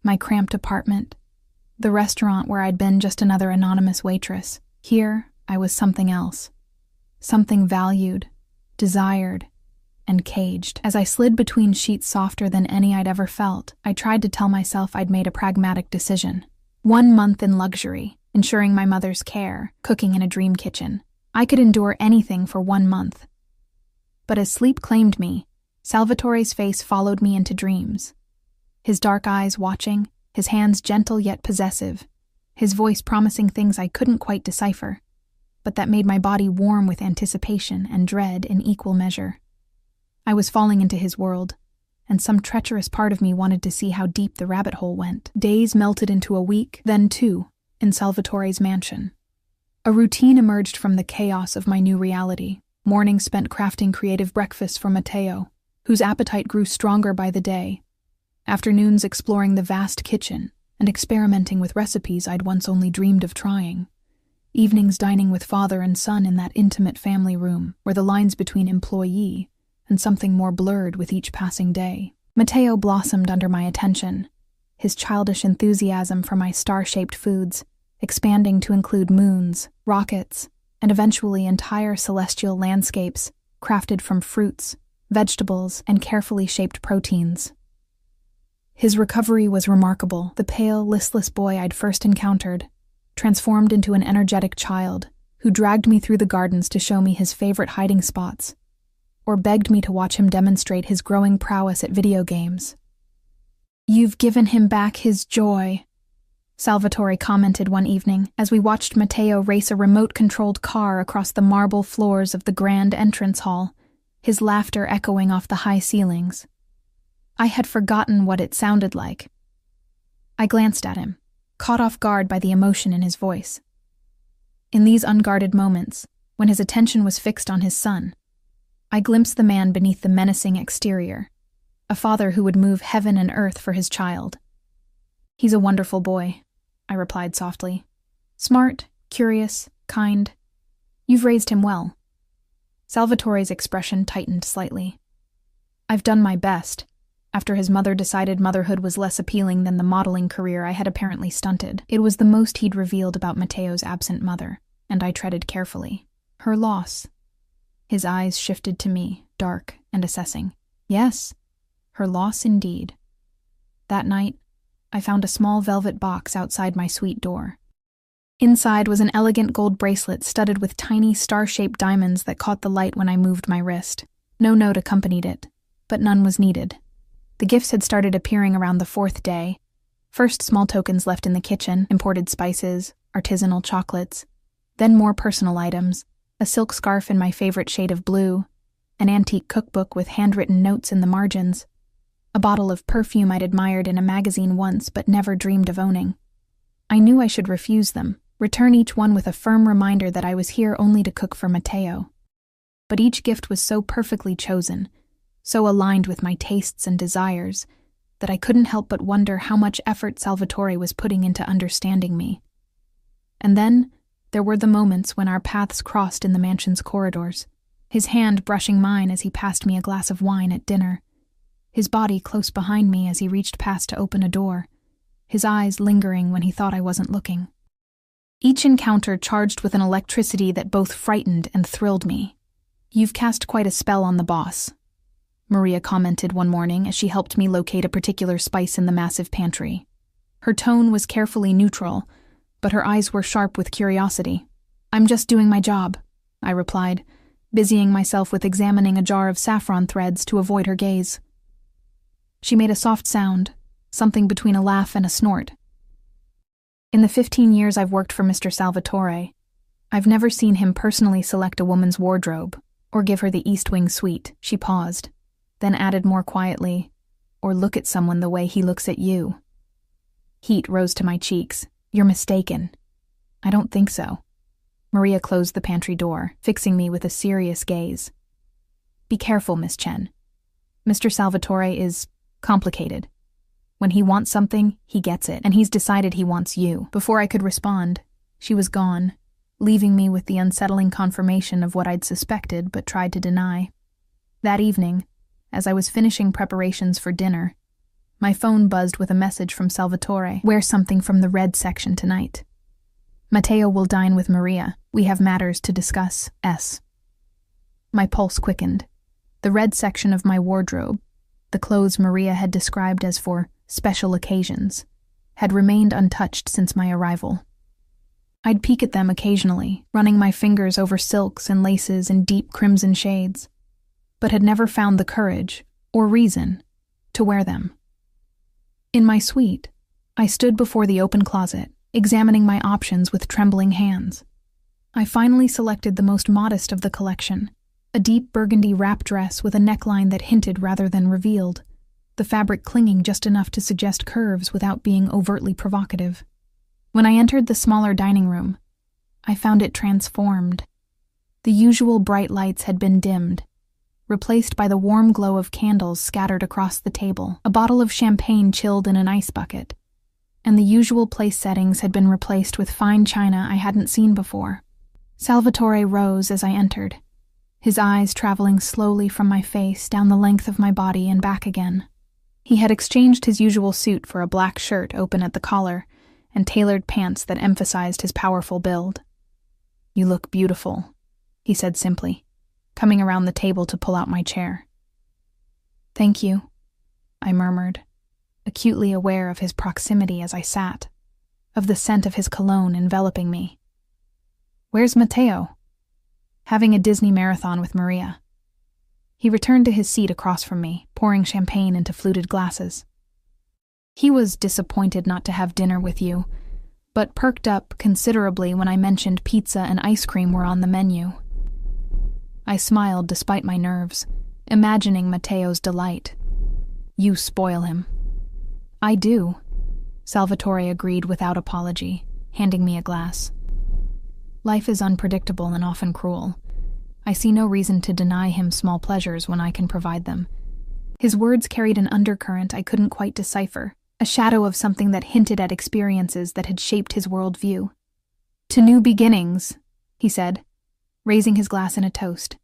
my cramped apartment, the restaurant where I'd been just another anonymous waitress. Here, I was something else. Something valued, desired, and caged. As I slid between sheets softer than any I'd ever felt, I tried to tell myself I'd made a pragmatic decision. 1 month in luxury, ensuring my mother's care, cooking in a dream kitchen. I could endure anything for 1 month. But as sleep claimed me, Salvatore's face followed me into dreams. His dark eyes watching, his hands gentle yet possessive, his voice promising things I couldn't quite decipher, but that made my body warm with anticipation and dread in equal measure. I was falling into his world, and some treacherous part of me wanted to see how deep the rabbit hole went. Days melted into a week, then 2, in Salvatore's mansion. A routine emerged from the chaos of my new reality. Mornings spent crafting creative breakfasts for Matteo, whose appetite grew stronger by the day. Afternoons exploring the vast kitchen and experimenting with recipes I'd once only dreamed of trying. Evenings dining with father and son in that intimate family room, where the lines between employee and something more blurred with each passing day. Matteo blossomed under my attention, his childish enthusiasm for my star-shaped foods, expanding to include moons, rockets, and eventually entire celestial landscapes crafted from fruits, vegetables, and carefully shaped proteins. His recovery was remarkable. The pale, listless boy I'd first encountered transformed into an energetic child who dragged me through the gardens to show me his favorite hiding spots, or begged me to watch him demonstrate his growing prowess at video games. "You've given him back his joy," Salvatore commented one evening as we watched Matteo race a remote-controlled car across the marble floors of the grand entrance hall, his laughter echoing off the high ceilings. I had forgotten what it sounded like. I glanced at him, caught off guard by the emotion in his voice. In these unguarded moments, when his attention was fixed on his son, I glimpsed the man beneath the menacing exterior, a father who would move heaven and earth for his child. "He's a wonderful boy," I replied softly. "Smart, curious, kind. You've raised him well." Salvatore's expression tightened slightly. "I've done my best," after his mother decided motherhood was less appealing than the modeling career I had apparently stunted. It was the most he'd revealed about Matteo's absent mother, and I treaded carefully. "Her loss." His eyes shifted to me, dark and assessing. "Yes, her loss indeed." That night, I found a small velvet box outside my suite door. Inside was an elegant gold bracelet studded with tiny star-shaped diamonds that caught the light when I moved my wrist. No note accompanied it, but none was needed. The gifts had started appearing around the 4th day. First small tokens left in the kitchen, imported spices, artisanal chocolates, then more personal items, a silk scarf in my favorite shade of blue, an antique cookbook with handwritten notes in the margins, a bottle of perfume I'd admired in a magazine once but never dreamed of owning. I knew I should refuse them, return each one with a firm reminder that I was here only to cook for Matteo. But each gift was so perfectly chosen, so aligned with my tastes and desires, that I couldn't help but wonder how much effort Salvatore was putting into understanding me. And then, there were the moments when our paths crossed in the mansion's corridors, his hand brushing mine as he passed me a glass of wine at dinner, his body close behind me as he reached past to open a door, his eyes lingering when he thought I wasn't looking. Each encounter charged with an electricity that both frightened and thrilled me. "You've cast quite a spell on the boss," Maria commented one morning as she helped me locate a particular spice in the massive pantry. Her tone was carefully neutral, but her eyes were sharp with curiosity. "I'm just doing my job," I replied, busying myself with examining a jar of saffron threads to avoid her gaze. She made a soft sound, something between a laugh and a snort. "In the 15 years I've worked for Mr. Salvatore, I've never seen him personally select a woman's wardrobe or give her the East Wing suite." She paused, then added more quietly, "or look at someone the way he looks at you." Heat rose to my cheeks. "You're mistaken." "I don't think so." Maria closed the pantry door, fixing me with a serious gaze. Be careful, Miss Chen. Mr. Salvatore is complicated. When he wants something, he gets it, and he's decided he wants you. Before I could respond, she was gone, leaving me with the unsettling confirmation of what I'd suspected but tried to deny. That evening, as I was finishing preparations for dinner, my phone buzzed with a message from Salvatore. Wear something from the red section tonight. Matteo will dine with Maria. We have matters to discuss. S. My pulse quickened. The red section of my wardrobe, the clothes Maria had described as for special occasions, had remained untouched since my arrival. I'd peek at them occasionally, running my fingers over silks and laces in deep crimson shades, but had never found the courage, or reason, to wear them. In my suite, I stood before the open closet, examining my options with trembling hands. I finally selected the most modest of the collection, a deep burgundy wrap dress with a neckline that hinted rather than revealed, the fabric clinging just enough to suggest curves without being overtly provocative. When I entered the smaller dining room, I found it transformed. The usual bright lights had been dimmed, replaced by the warm glow of candles scattered across the table, a bottle of champagne chilled in an ice bucket, and the usual place settings had been replaced with fine china I hadn't seen before. Salvatore rose as I entered, his eyes traveling slowly from my face down the length of my body and back again. He had exchanged his usual suit for a black shirt open at the collar and tailored pants that emphasized his powerful build. You look beautiful, he said simply, coming around the table to pull out my chair. Thank you, I murmured, acutely aware of his proximity as I sat, of the scent of his cologne enveloping me. Where's Matteo? Having a Disney marathon with Maria. He returned to his seat across from me, pouring champagne into fluted glasses. He was disappointed not to have dinner with you, but perked up considerably when I mentioned pizza and ice cream were on the menu. I smiled despite my nerves, imagining Matteo's delight. You spoil him. I do, Salvatore agreed without apology, handing me a glass. Life is unpredictable and often cruel. I see no reason to deny him small pleasures when I can provide them. His words carried an undercurrent I couldn't quite decipher, a shadow of something that hinted at experiences that had shaped his worldview. To new beginnings, he said, raising his glass in a toast.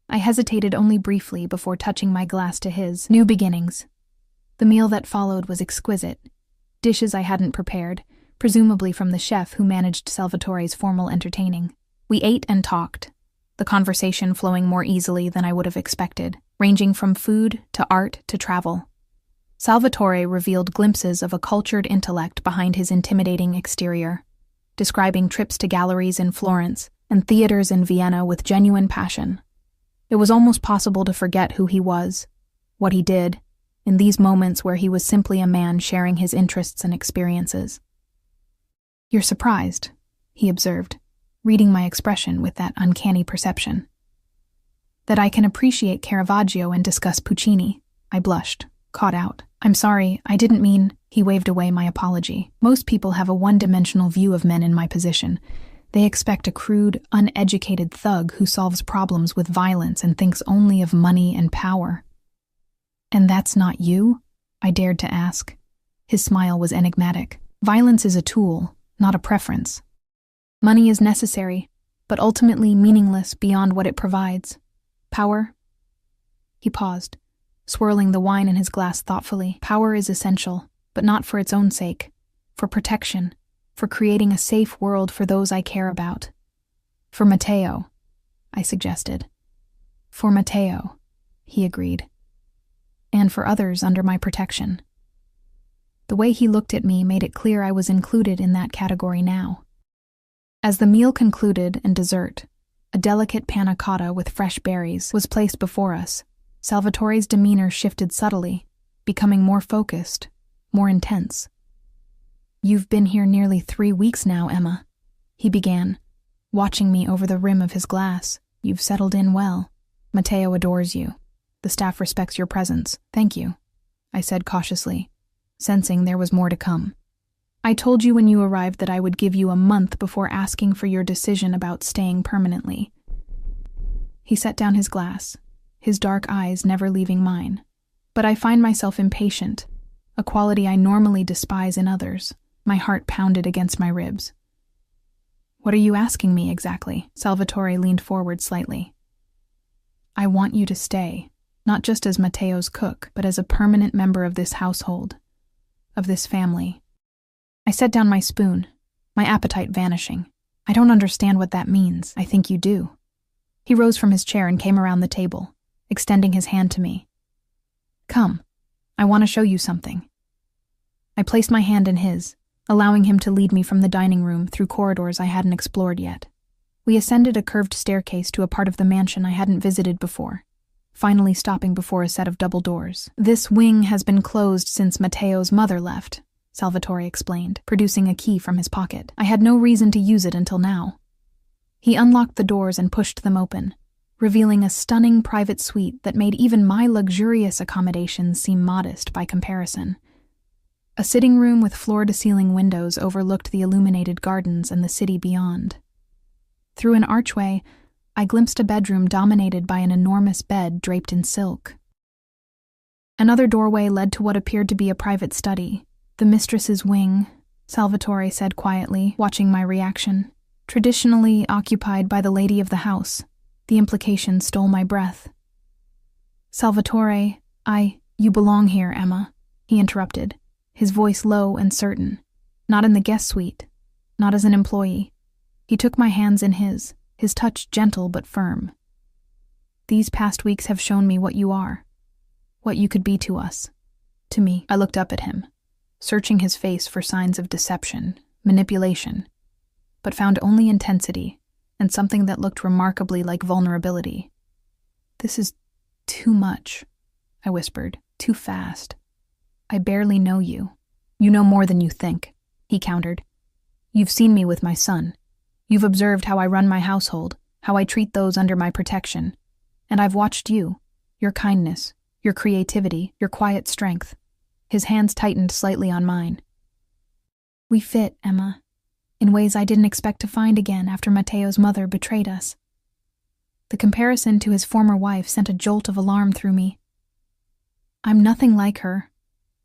I hesitated only briefly before touching my glass to his. New beginnings. The meal that followed was exquisite. Dishes I hadn't prepared, presumably from the chef who managed Salvatore's formal entertaining. We ate and talked, the conversation flowing more easily than I would have expected, ranging from food to art to travel. Salvatore revealed glimpses of a cultured intellect behind his intimidating exterior, describing trips to galleries in Florence and theaters in Vienna with genuine passion. It was almost possible to forget who he was, what he did, in these moments where he was simply a man sharing his interests and experiences. You're surprised, he observed, reading my expression with that uncanny perception. That I can appreciate Caravaggio and discuss Puccini. I blushed, caught out. I'm sorry, I didn't mean. He waved away my apology. Most people have a one-dimensional view of men in my position. They expect a crude, uneducated thug who solves problems with violence and thinks only of money and power. And that's not you? I dared to ask. His smile was enigmatic. Violence is a tool, not a preference. Money is necessary, but ultimately meaningless beyond what it provides. Power? He paused, swirling the wine in his glass thoughtfully. Power is essential, but not for its own sake. For protection, for creating a safe world for those I care about. For Matteo, I suggested. For Matteo, he agreed. And for others under my protection. The way he looked at me made it clear I was included in that category now. As the meal concluded and dessert, a delicate panna cotta with fresh berries was placed before us. Salvatore's demeanor shifted subtly, becoming more focused, more intense. You've been here nearly 3 weeks now, Emma, he began, watching me over the rim of his glass. You've settled in well. Matteo adores you. The staff respects your presence. Thank you, I said cautiously, sensing there was more to come. I told you when you arrived that I would give you a month before asking for your decision about staying permanently. He set down his glass, his dark eyes never leaving mine. But I find myself impatient, a quality I normally despise in others. My heart pounded against my ribs. What are you asking me exactly? Salvatore leaned forward slightly. I want you to stay, not just as Matteo's cook, but as a permanent member of this household, of this family. I set down my spoon, my appetite vanishing. I don't understand what that means. I think you do. He rose from his chair and came around the table, extending his hand to me. Come, I want to show you something. I placed my hand in his, allowing him to lead me from the dining room through corridors I hadn't explored yet. We ascended a curved staircase to a part of the mansion I hadn't visited before, finally stopping before a set of double doors. This wing has been closed since Matteo's mother left, Salvatore explained, producing a key from his pocket. I had no reason to use it until now. He unlocked the doors and pushed them open, revealing a stunning private suite that made even my luxurious accommodations seem modest by comparison. A sitting room with floor-to-ceiling windows overlooked the illuminated gardens and the city beyond. Through an archway, I glimpsed a bedroom dominated by an enormous bed draped in silk. Another doorway led to what appeared to be a private study, the mistress's wing, Salvatore said quietly, watching my reaction. Traditionally occupied by the lady of the house, the implication stole my breath. Salvatore, you belong here, Emma, he interrupted, his voice low and certain. Not in the guest suite, not as an employee. He took my hands in his touch gentle but firm. These past weeks have shown me what you are, what you could be to us, to me. I looked up at him, searching his face for signs of deception, manipulation, but found only intensity and something that looked remarkably like vulnerability. This is too much, I whispered, too fast. I barely know you. You know more than you think, he countered. You've seen me with my son. You've observed how I run my household, how I treat those under my protection. And I've watched you, your kindness, your creativity, your quiet strength. His hands tightened slightly on mine. We fit, Emma, in ways I didn't expect to find again after Matteo's mother betrayed us. The comparison to his former wife sent a jolt of alarm through me. I'm nothing like her.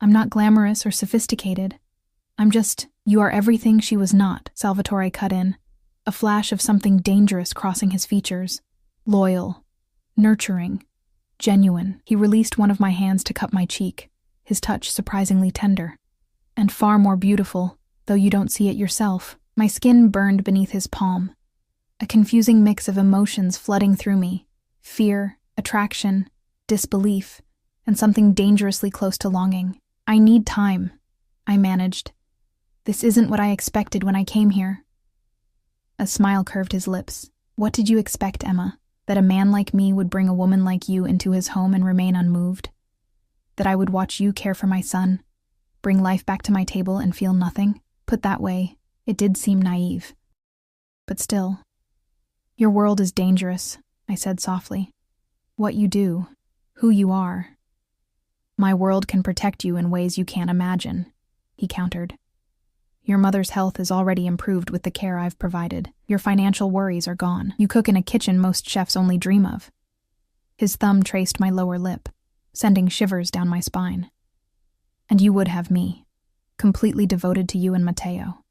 I'm not glamorous or sophisticated. You are everything she was not, Salvatore cut in, a flash of something dangerous crossing his features. Loyal, nurturing, genuine. He released one of my hands to cup my cheek, his touch surprisingly tender. And far more beautiful, though you don't see it yourself. My skin burned beneath his palm, a confusing mix of emotions flooding through me. Fear, attraction, disbelief, and something dangerously close to longing. I need time, I managed. This isn't what I expected when I came here. A smile curved his lips. What did you expect, Emma? That a man like me would bring a woman like you into his home and remain unmoved? That I would watch you care for my son, bring life back to my table and feel nothing? Put that way, it did seem naive. But still, your world is dangerous, I said softly. What you do, who you are. My world can protect you in ways you can't imagine, he countered. Your mother's health is already improved with the care I've provided. Your financial worries are gone. You cook in a kitchen most chefs only dream of. His thumb traced my lower lip, sending shivers down my spine. And you would have me, completely devoted to you and Matteo.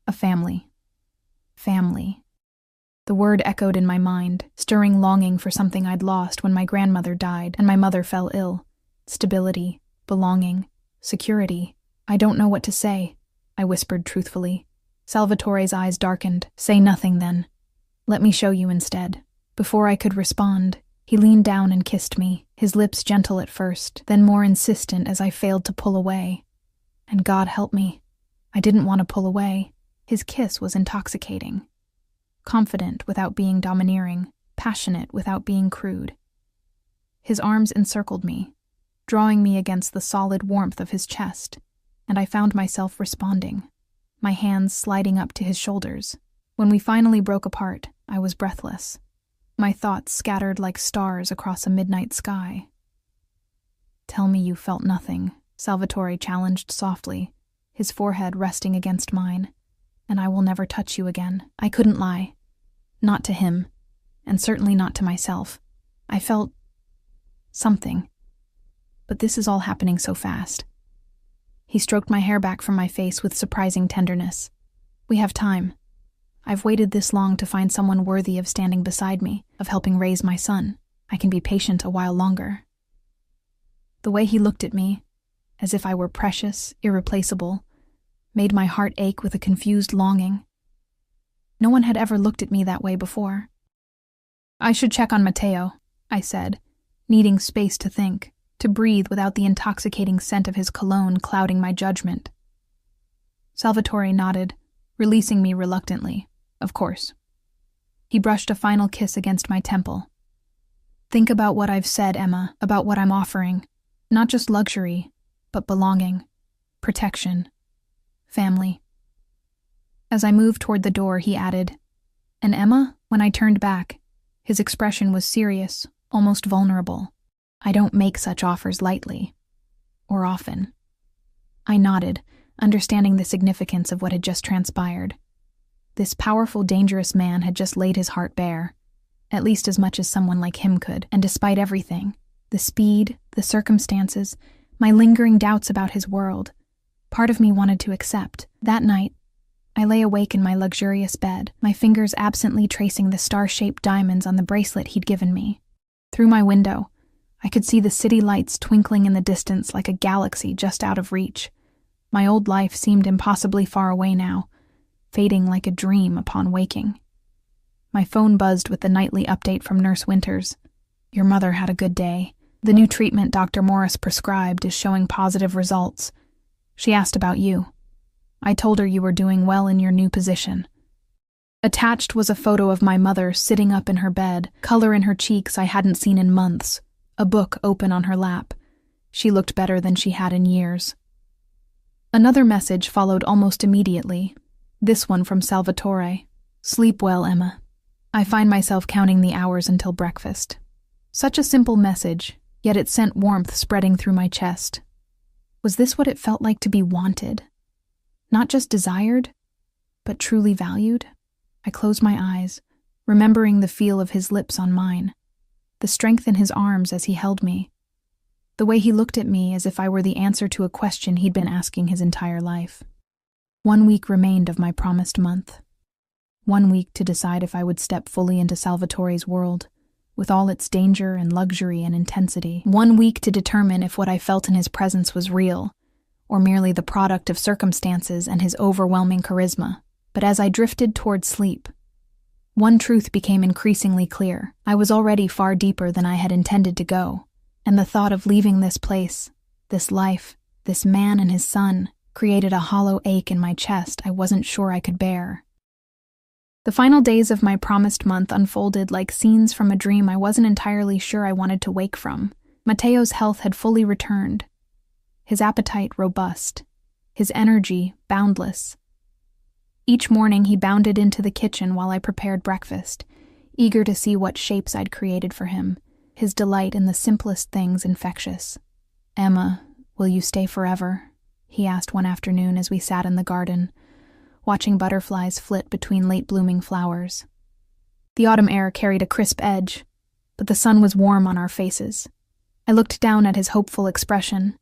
A family. Family. The word echoed in my mind, stirring longing for something I'd lost when my grandmother died and my mother fell ill. Stability, belonging, security. I don't know what to say, I whispered truthfully. Salvatore's eyes darkened. Say nothing then. Let me show you instead. Before I could respond, he leaned down and kissed me, his lips gentle at first, then more insistent as I failed to pull away. And God help me, I didn't want to pull away. His kiss was intoxicating. Confident without being domineering, passionate without being crude. His arms encircled me, drawing me against the solid warmth of his chest, and I found myself responding, my hands sliding up to his shoulders. When we finally broke apart, I was breathless, my thoughts scattered like stars across a midnight sky. Tell me you felt nothing, Salvatore challenged softly, his forehead resting against mine. "And I will never touch you again." I couldn't lie. Not to him, and certainly not to myself. I felt something. But this is all happening so fast. He stroked my hair back from my face with surprising tenderness. "We have time. I've waited this long to find someone worthy of standing beside me, of helping raise my son. I can be patient a while longer." The way he looked at me, as if I were precious, irreplaceable, made my heart ache with a confused longing. No one had ever looked at me that way before. "I should check on Matteo," I said, needing space to think, to breathe without the intoxicating scent of his cologne clouding my judgment. Salvatore nodded, releasing me reluctantly. "Of course." He brushed a final kiss against my temple. "Think about what I've said, Emma, about what I'm offering. Not just luxury, but belonging, protection, family." As I moved toward the door, he added, "And Emma?" When I turned back, his expression was serious, almost vulnerable. "I don't make such offers lightly, or often." I nodded, understanding the significance of what had just transpired. This powerful, dangerous man had just laid his heart bare, at least as much as someone like him could, and despite everything, the speed, the circumstances, my lingering doubts about his world, part of me wanted to accept. That night, I lay awake in my luxurious bed, my fingers absently tracing the star-shaped diamonds on the bracelet he'd given me. Through my window, I could see the city lights twinkling in the distance like a galaxy just out of reach. My old life seemed impossibly far away now, fading like a dream upon waking. My phone buzzed with the nightly update from Nurse Winters. "Your mother had a good day. The new treatment Dr. Morris prescribed is showing positive results. She asked about you. I told her you were doing well in your new position." Attached was a photo of my mother sitting up in her bed, color in her cheeks I hadn't seen in months, a book open on her lap. She looked better than she had in years. Another message followed almost immediately, this one from Salvatore. "Sleep well, Emma. I find myself counting the hours until breakfast." Such a simple message, yet it sent warmth spreading through my chest. Was this what it felt like to be wanted? Not just desired, but truly valued? I closed my eyes, remembering the feel of his lips on mine, the strength in his arms as he held me, the way he looked at me as if I were the answer to a question he'd been asking his entire life. 1 week remained of my promised month. 1 week to decide if I would step fully into Salvatore's world, with all its danger and luxury and intensity. 1 week to determine if what I felt in his presence was real, or merely the product of circumstances and his overwhelming charisma. But as I drifted toward sleep, one truth became increasingly clear. I was already far deeper than I had intended to go, and the thought of leaving this place, this life, this man and his son, created a hollow ache in my chest I wasn't sure I could bear. The final days of my promised month unfolded like scenes from a dream I wasn't entirely sure I wanted to wake from. Matteo's health had fully returned, his appetite robust, his energy boundless. Each morning he bounded into the kitchen while I prepared breakfast, eager to see what shapes I'd created for him, his delight in the simplest things infectious. "Emma, will you stay forever?" he asked one afternoon as we sat in the garden, watching butterflies flit between late-blooming flowers. The autumn air carried a crisp edge, but the sun was warm on our faces. I looked down at his hopeful expression,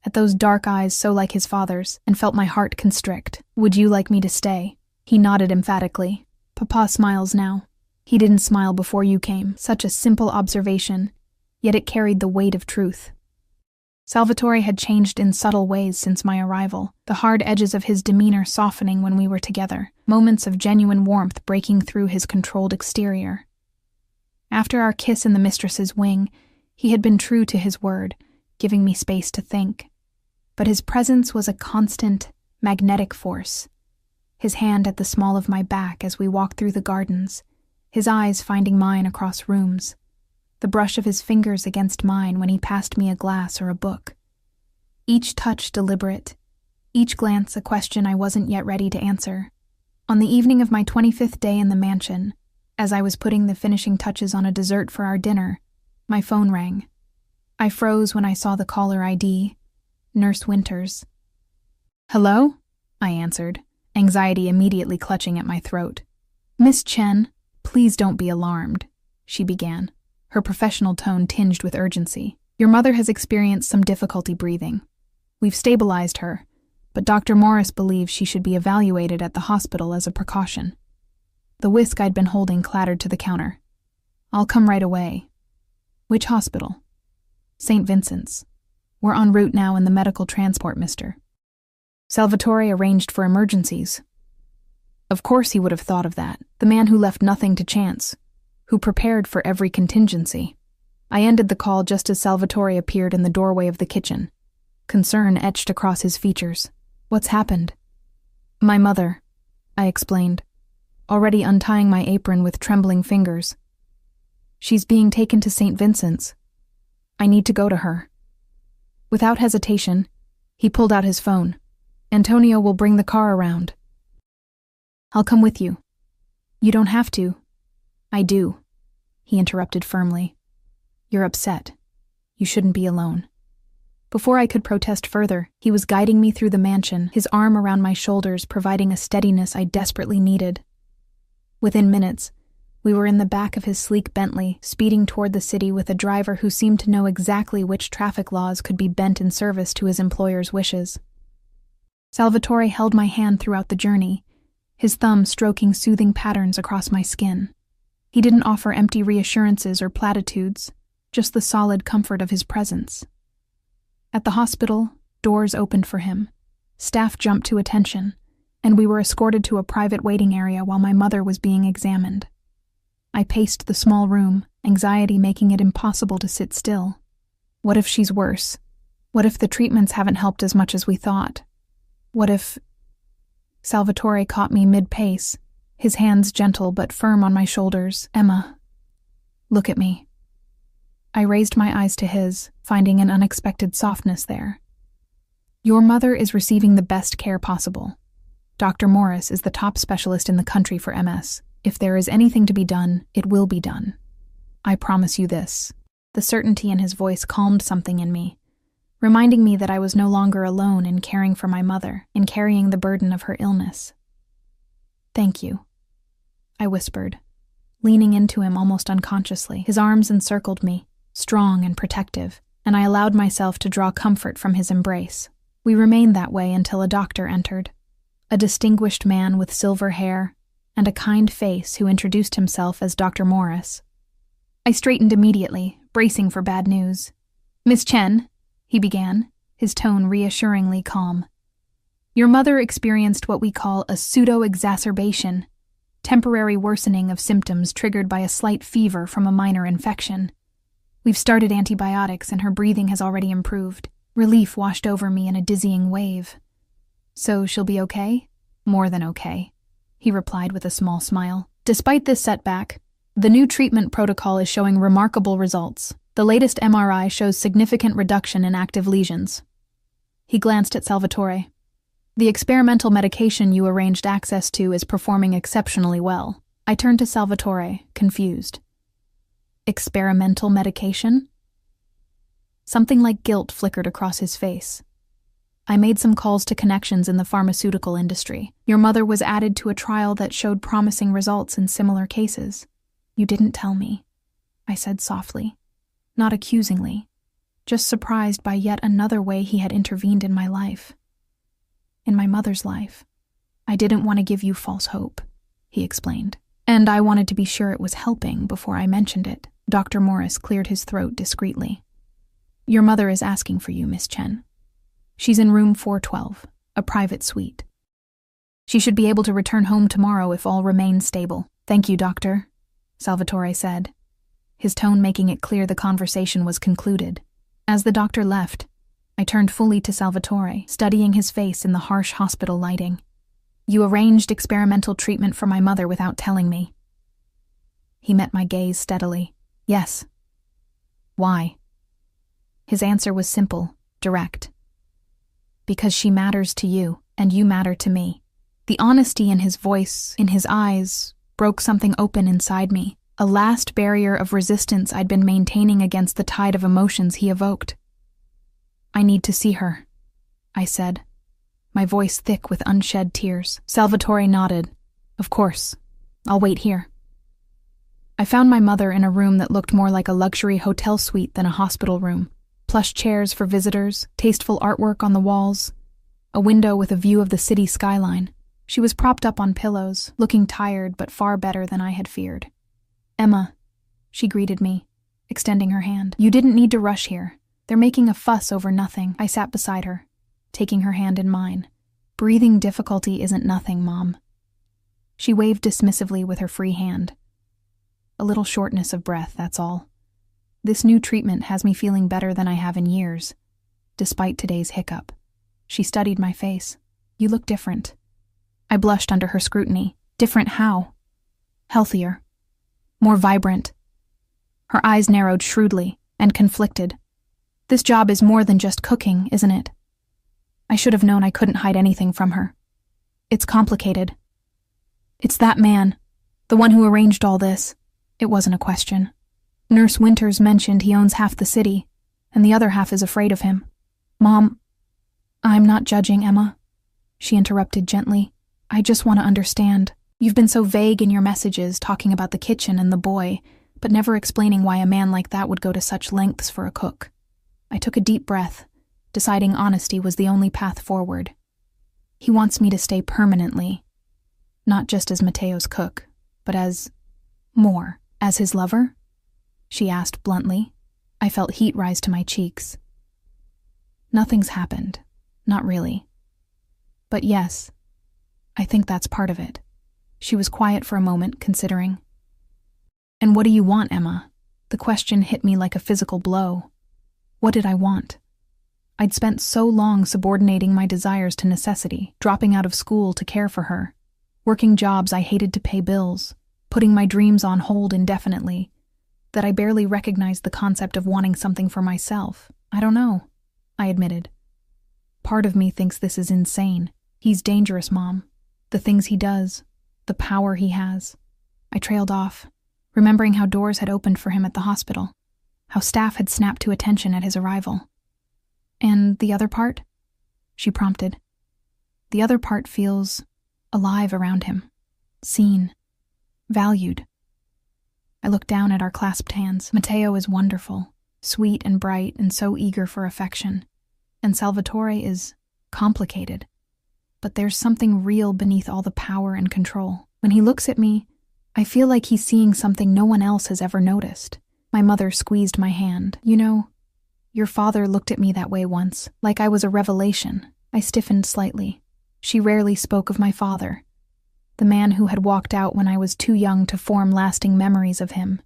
at those dark eyes so like his father's, and felt my heart constrict. "Would you like me to stay?" He nodded emphatically. "Papa smiles now. He didn't smile before you came." Such a simple observation, yet it carried the weight of truth. Salvatore had changed in subtle ways since my arrival, the hard edges of his demeanor softening when we were together, moments of genuine warmth breaking through his controlled exterior. After our kiss in the mistress's wing, he had been true to his word, giving me space to think. But his presence was a constant, magnetic force. His hand at the small of my back as we walked through the gardens, his eyes finding mine across rooms, the brush of his fingers against mine when he passed me a glass or a book. Each touch deliberate, each glance a question I wasn't yet ready to answer. On the evening of my 25th day in the mansion, as I was putting the finishing touches on a dessert for our dinner, my phone rang. I froze when I saw the caller ID, Nurse Winters. Hello? I answered, anxiety immediately clutching at my throat. Miss Chen, please don't be alarmed, she began, her professional tone tinged with urgency. Your mother has experienced some difficulty breathing. We've stabilized her, but Dr. Morris believes she should be evaluated at the hospital as a precaution. The whisk I'd been holding clattered to the counter. I'll come right away. Which hospital? St. Vincent's. We're en route now in the medical transport, mister. Salvatore arranged for emergencies. Of course he would have thought of that, the man who left nothing to chance, who prepared for every contingency. I ended the call just as Salvatore appeared in the doorway of the kitchen. Concern etched across his features. What's happened? My mother, I explained, already untying my apron with trembling fingers. She's being taken to St. Vincent's. I need to go to her. Without hesitation, he pulled out his phone. Antonio will bring the car around. I'll come with you. You don't have to. I do, he interrupted firmly. You're upset. You shouldn't be alone. Before I could protest further, he was guiding me through the mansion, his arm around my shoulders, providing a steadiness I desperately needed. Within minutes, we were in the back of his sleek Bentley, speeding toward the city with a driver who seemed to know exactly which traffic laws could be bent in service to his employer's wishes. Salvatore held my hand throughout the journey, his thumb stroking soothing patterns across my skin. He didn't offer empty reassurances or platitudes, just the solid comfort of his presence. At the hospital, doors opened for him. Staff jumped to attention, and we were escorted to a private waiting area while my mother was being examined. I paced the small room, anxiety making it impossible to sit still. What if she's worse? What if the treatments haven't helped as much as we thought? What if... Salvatore caught me mid-pace, his hands gentle but firm on my shoulders. Emma, look at me. I raised my eyes to his, finding an unexpected softness there. Your mother is receiving the best care possible. Dr. Morris is the top specialist in the country for MS. If there is anything to be done, it will be done. I promise you this. The certainty in his voice calmed something in me, reminding me that I was no longer alone in caring for my mother, in carrying the burden of her illness. Thank you, I whispered, leaning into him almost unconsciously. His arms encircled me, strong and protective, and I allowed myself to draw comfort from his embrace. We remained that way until a doctor entered, a distinguished man with silver hair and a kind face who introduced himself as Dr. Morris. I straightened immediately, bracing for bad news. Miss Chen, he began, his tone reassuringly calm. Your mother experienced what we call a pseudo-exacerbation, temporary worsening of symptoms triggered by a slight fever from a minor infection. We've started antibiotics and her breathing has already improved. Relief washed over me in a dizzying wave. So she'll be okay? More than okay, he replied with a small smile. Despite this setback, the new treatment protocol is showing remarkable results. The latest MRI shows significant reduction in active lesions. He glanced at Salvatore. The experimental medication you arranged access to is performing exceptionally well. I turned to Salvatore, confused. Experimental medication? Something like guilt flickered across his face. I made some calls to connections in the pharmaceutical industry. Your mother was added to a trial that showed promising results in similar cases. You didn't tell me, I said softly, not accusingly, just surprised by yet another way he had intervened in my life. In my mother's life. I didn't want to give you false hope, he explained. And I wanted to be sure it was helping before I mentioned it. Dr. Morris cleared his throat discreetly. Your mother is asking for you, Miss Chen. She's in room 412, a private suite. She should be able to return home tomorrow if all remains stable. Thank you, doctor, Salvatore said, his tone making it clear the conversation was concluded. As the doctor left, I turned fully to Salvatore, studying his face in the harsh hospital lighting. You arranged experimental treatment for my mother without telling me. He met my gaze steadily. Yes. Why? His answer was simple, direct. Because she matters to you, and you matter to me. The honesty in his voice, in his eyes, broke something open inside me, a last barrier of resistance I'd been maintaining against the tide of emotions he evoked. I need to see her, I said, my voice thick with unshed tears. Salvatore nodded. Of course. I'll wait here. I found my mother in a room that looked more like a luxury hotel suite than a hospital room. Plush chairs for visitors, tasteful artwork on the walls, a window with a view of the city skyline. She was propped up on pillows, looking tired but far better than I had feared. Emma, she greeted me, extending her hand. You didn't need to rush here. They're making a fuss over nothing. I sat beside her, taking her hand in mine. Breathing difficulty isn't nothing, Mom. She waved dismissively with her free hand. A little shortness of breath, that's all. This new treatment has me feeling better than I have in years, despite today's hiccup. She studied my face. You look different. I blushed under her scrutiny. Different how? Healthier. More vibrant. Her eyes narrowed shrewdly and conflicted. This job is more than just cooking, isn't it? I should have known I couldn't hide anything from her. It's complicated. It's that man, the one who arranged all this. It wasn't a question. Nurse Winters mentioned he owns half the city, and the other half is afraid of him. Mom, I'm not judging, Emma, she interrupted gently. I just want to understand. You've been so vague in your messages, talking about the kitchen and the boy, but never explaining why a man like that would go to such lengths for a cook. I took a deep breath, deciding honesty was the only path forward. He wants me to stay permanently, not just as Matteo's cook, but as more. As his lover? She asked bluntly. I felt heat rise to my cheeks. Nothing's happened. Not really. But yes, I think that's part of it. She was quiet for a moment, considering. And what do you want, Emma? The question hit me like a physical blow. What did I want? I'd spent so long subordinating my desires to necessity, dropping out of school to care for her, working jobs I hated to pay bills, putting my dreams on hold indefinitely, that I barely recognized the concept of wanting something for myself. I don't know, I admitted. Part of me thinks this is insane. He's dangerous, Mom. The things he does, the power he has. I trailed off, remembering how doors had opened for him at the hospital, how staff had snapped to attention at his arrival. And the other part? She prompted. The other part feels alive around him, seen, valued. I looked down at our clasped hands. Matteo is wonderful, sweet and bright and so eager for affection. And Salvatore is complicated. But there's something real beneath all the power and control. When he looks at me, I feel like he's seeing something no one else has ever noticed. My mother squeezed my hand. You know, your father looked at me that way once, like I was a revelation. I stiffened slightly. She rarely spoke of my father, the man who had walked out when I was too young to form lasting memories of him.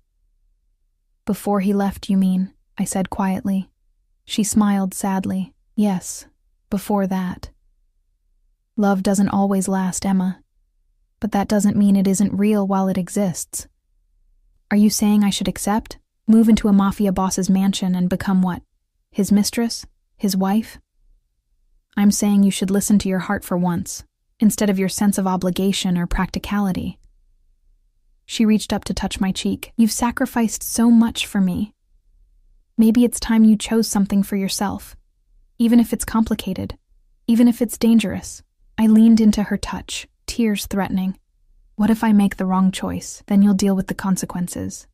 Before he left, you mean? I said quietly. She smiled sadly. Yes, before that. Love doesn't always last, Emma. But that doesn't mean it isn't real while it exists. Are you saying I should accept? Move into a Mafia boss's mansion and become what? His mistress? His wife? I'm saying you should listen to your heart for once, instead of your sense of obligation or practicality. She reached up to touch my cheek. You've sacrificed so much for me. Maybe it's time you chose something for yourself, even if it's complicated, even if it's dangerous. I leaned into her touch, tears threatening. What if I make the wrong choice? Then you'll deal with the consequences,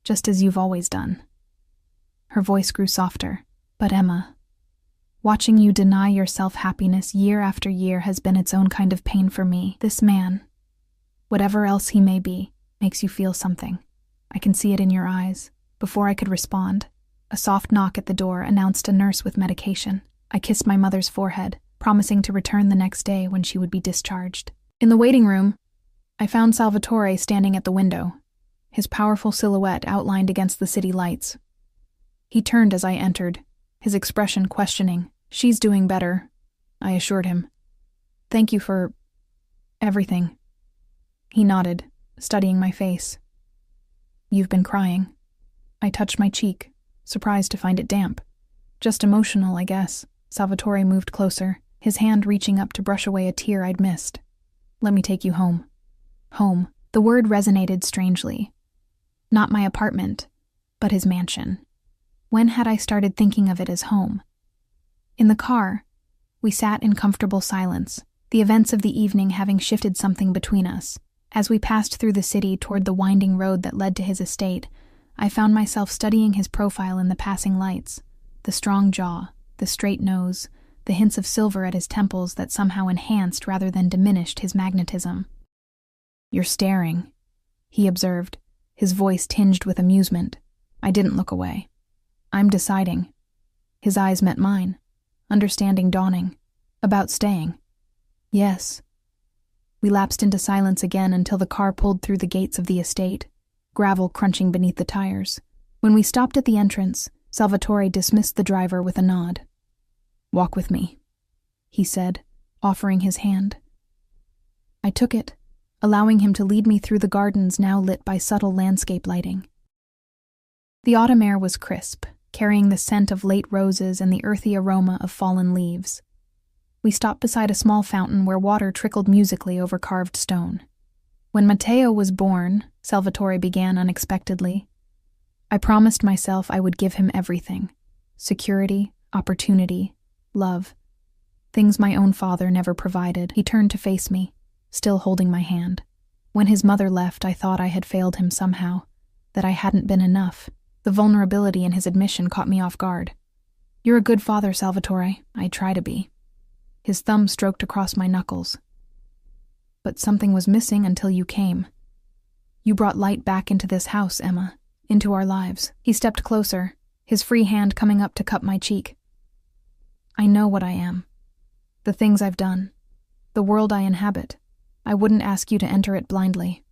just as you've always done. Her voice grew softer. But Emma, watching you deny yourself happiness year after year has been its own kind of pain for me. This man, whatever else he may be, makes you feel something. I can see it in your eyes. Before I could respond, a soft knock at the door announced a nurse with medication. I kissed my mother's forehead, promising to return the next day when she would be discharged. In the waiting room, I found Salvatore standing at the window, his powerful silhouette outlined against the city lights. He turned as I entered, his expression questioning. She's doing better, I assured him. Thank you for everything. He nodded, studying my face. You've been crying. I touched my cheek, surprised to find it damp. Just emotional, I guess. Salvatore moved closer, his hand reaching up to brush away a tear I'd missed. Let me take you home. Home. The word resonated strangely. Not my apartment, but his mansion. When had I started thinking of it as home? In the car, We sat in comfortable silence, the events of the evening having shifted something between us. As we passed through the city toward the winding road that led to his estate, I found myself studying his profile in the passing lights. The strong jaw, the straight nose, the hints of silver at his temples that somehow enhanced rather than diminished his magnetism. "You're staring," he observed, his voice tinged with amusement. I didn't look away. "I'm deciding." His eyes met mine, understanding dawning. "About staying?" "Yes." We lapsed into silence again until the car pulled through the gates of the estate, gravel crunching beneath the tires. When we stopped at the entrance, Salvatore dismissed the driver with a nod. "Walk with me," he said, offering his hand. I took it, allowing him to lead me through the gardens now lit by subtle landscape lighting. The autumn air was crisp, carrying the scent of late roses and the earthy aroma of fallen leaves. We stopped beside a small fountain where water trickled musically over carved stone. "When Matteo was born," Salvatore began unexpectedly, "I promised myself I would give him everything: security, opportunity, love. Things my own father never provided." He turned to face me, still holding my hand. When his mother left, I thought I had failed him somehow, that I hadn't been enough. The vulnerability in his admission caught me off guard. "You're a good father, Salvatore. I try to be." His thumb stroked across my knuckles. "But something was missing until you came. You brought light back into this house, Emma, into our lives." He stepped closer, his free hand coming up to cup my cheek. "I know what I am. The things I've done. The world I inhabit. I wouldn't ask you to enter it blindly."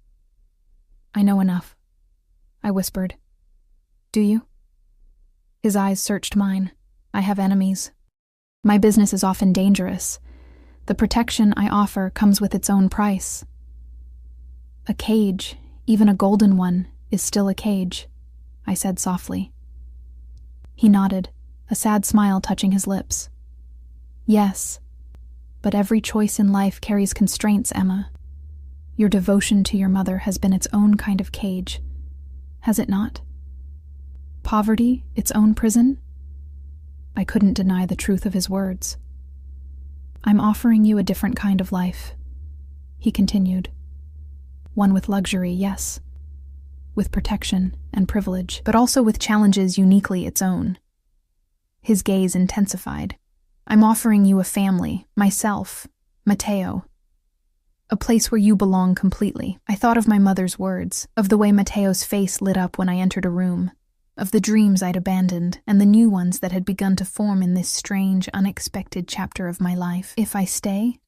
"I know enough," I whispered. "Do you?" His eyes searched mine. "I have enemies. My business is often dangerous. The protection I offer comes with its own price. A cage, even a golden one, is still a cage," I said softly. He nodded, a sad smile touching his lips. "Yes, but every choice in life carries constraints, Emma. Your devotion to your mother has been its own kind of cage, has it not? Poverty, its own prison?" I couldn't deny the truth of his words. "I'm offering you a different kind of life," he continued. "One with luxury, yes, with protection and privilege, but also with challenges uniquely its own." His gaze intensified. "I'm offering you a family, myself, Matteo. A place where you belong completely." I thought of my mother's words, of the way Matteo's face lit up when I entered a room, of the dreams I'd abandoned and the new ones that had begun to form in this strange, unexpected chapter of my life. "If I stay,"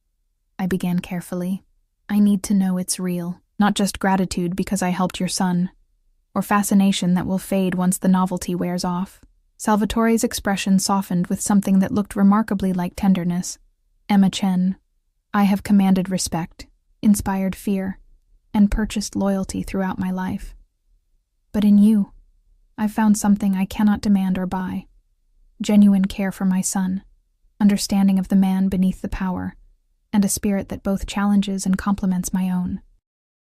I began carefully, "I need to know it's real, not just gratitude because I helped your son, or fascination that will fade once the novelty wears off." Salvatore's expression softened with something that looked remarkably like tenderness. "Emma Chen, I have commanded respect, inspired fear, and purchased loyalty throughout my life. But in you, I've found something I cannot demand or buy: genuine care for my son, understanding of the man beneath the power, and a spirit that both challenges and complements my own."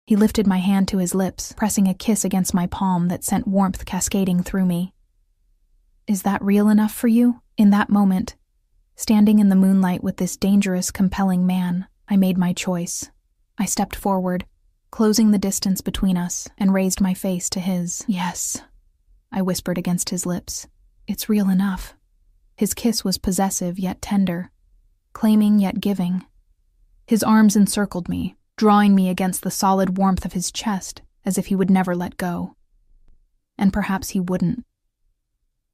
He lifted my hand to his lips, pressing a kiss against my palm that sent warmth cascading through me. "Is that real enough for you?" In that moment, standing in the moonlight with this dangerous, compelling man, I made my choice. I stepped forward, closing the distance between us, and raised my face to his. "Yes," I whispered against his lips. "It's real enough." His kiss was possessive yet tender, claiming yet giving. His arms encircled me, drawing me against the solid warmth of his chest, as if he would never let go. And perhaps he wouldn't.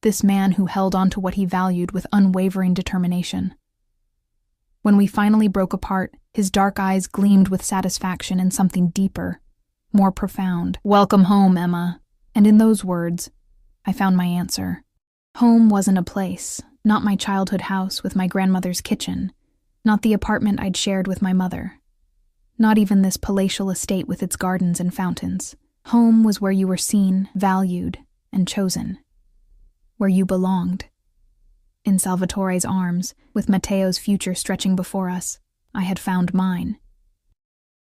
This man who held on to what he valued with unwavering determination. When we finally broke apart, his dark eyes gleamed with satisfaction and something deeper, more profound. "Welcome home, Emma." And in those words, I found my answer. Home wasn't a place, not my childhood house with my grandmother's kitchen, not the apartment I'd shared with my mother, not even this palatial estate with its gardens and fountains. Home was where you were seen, valued, and chosen. Where you belonged. In Salvatore's arms, with Matteo's future stretching before us, I had found mine.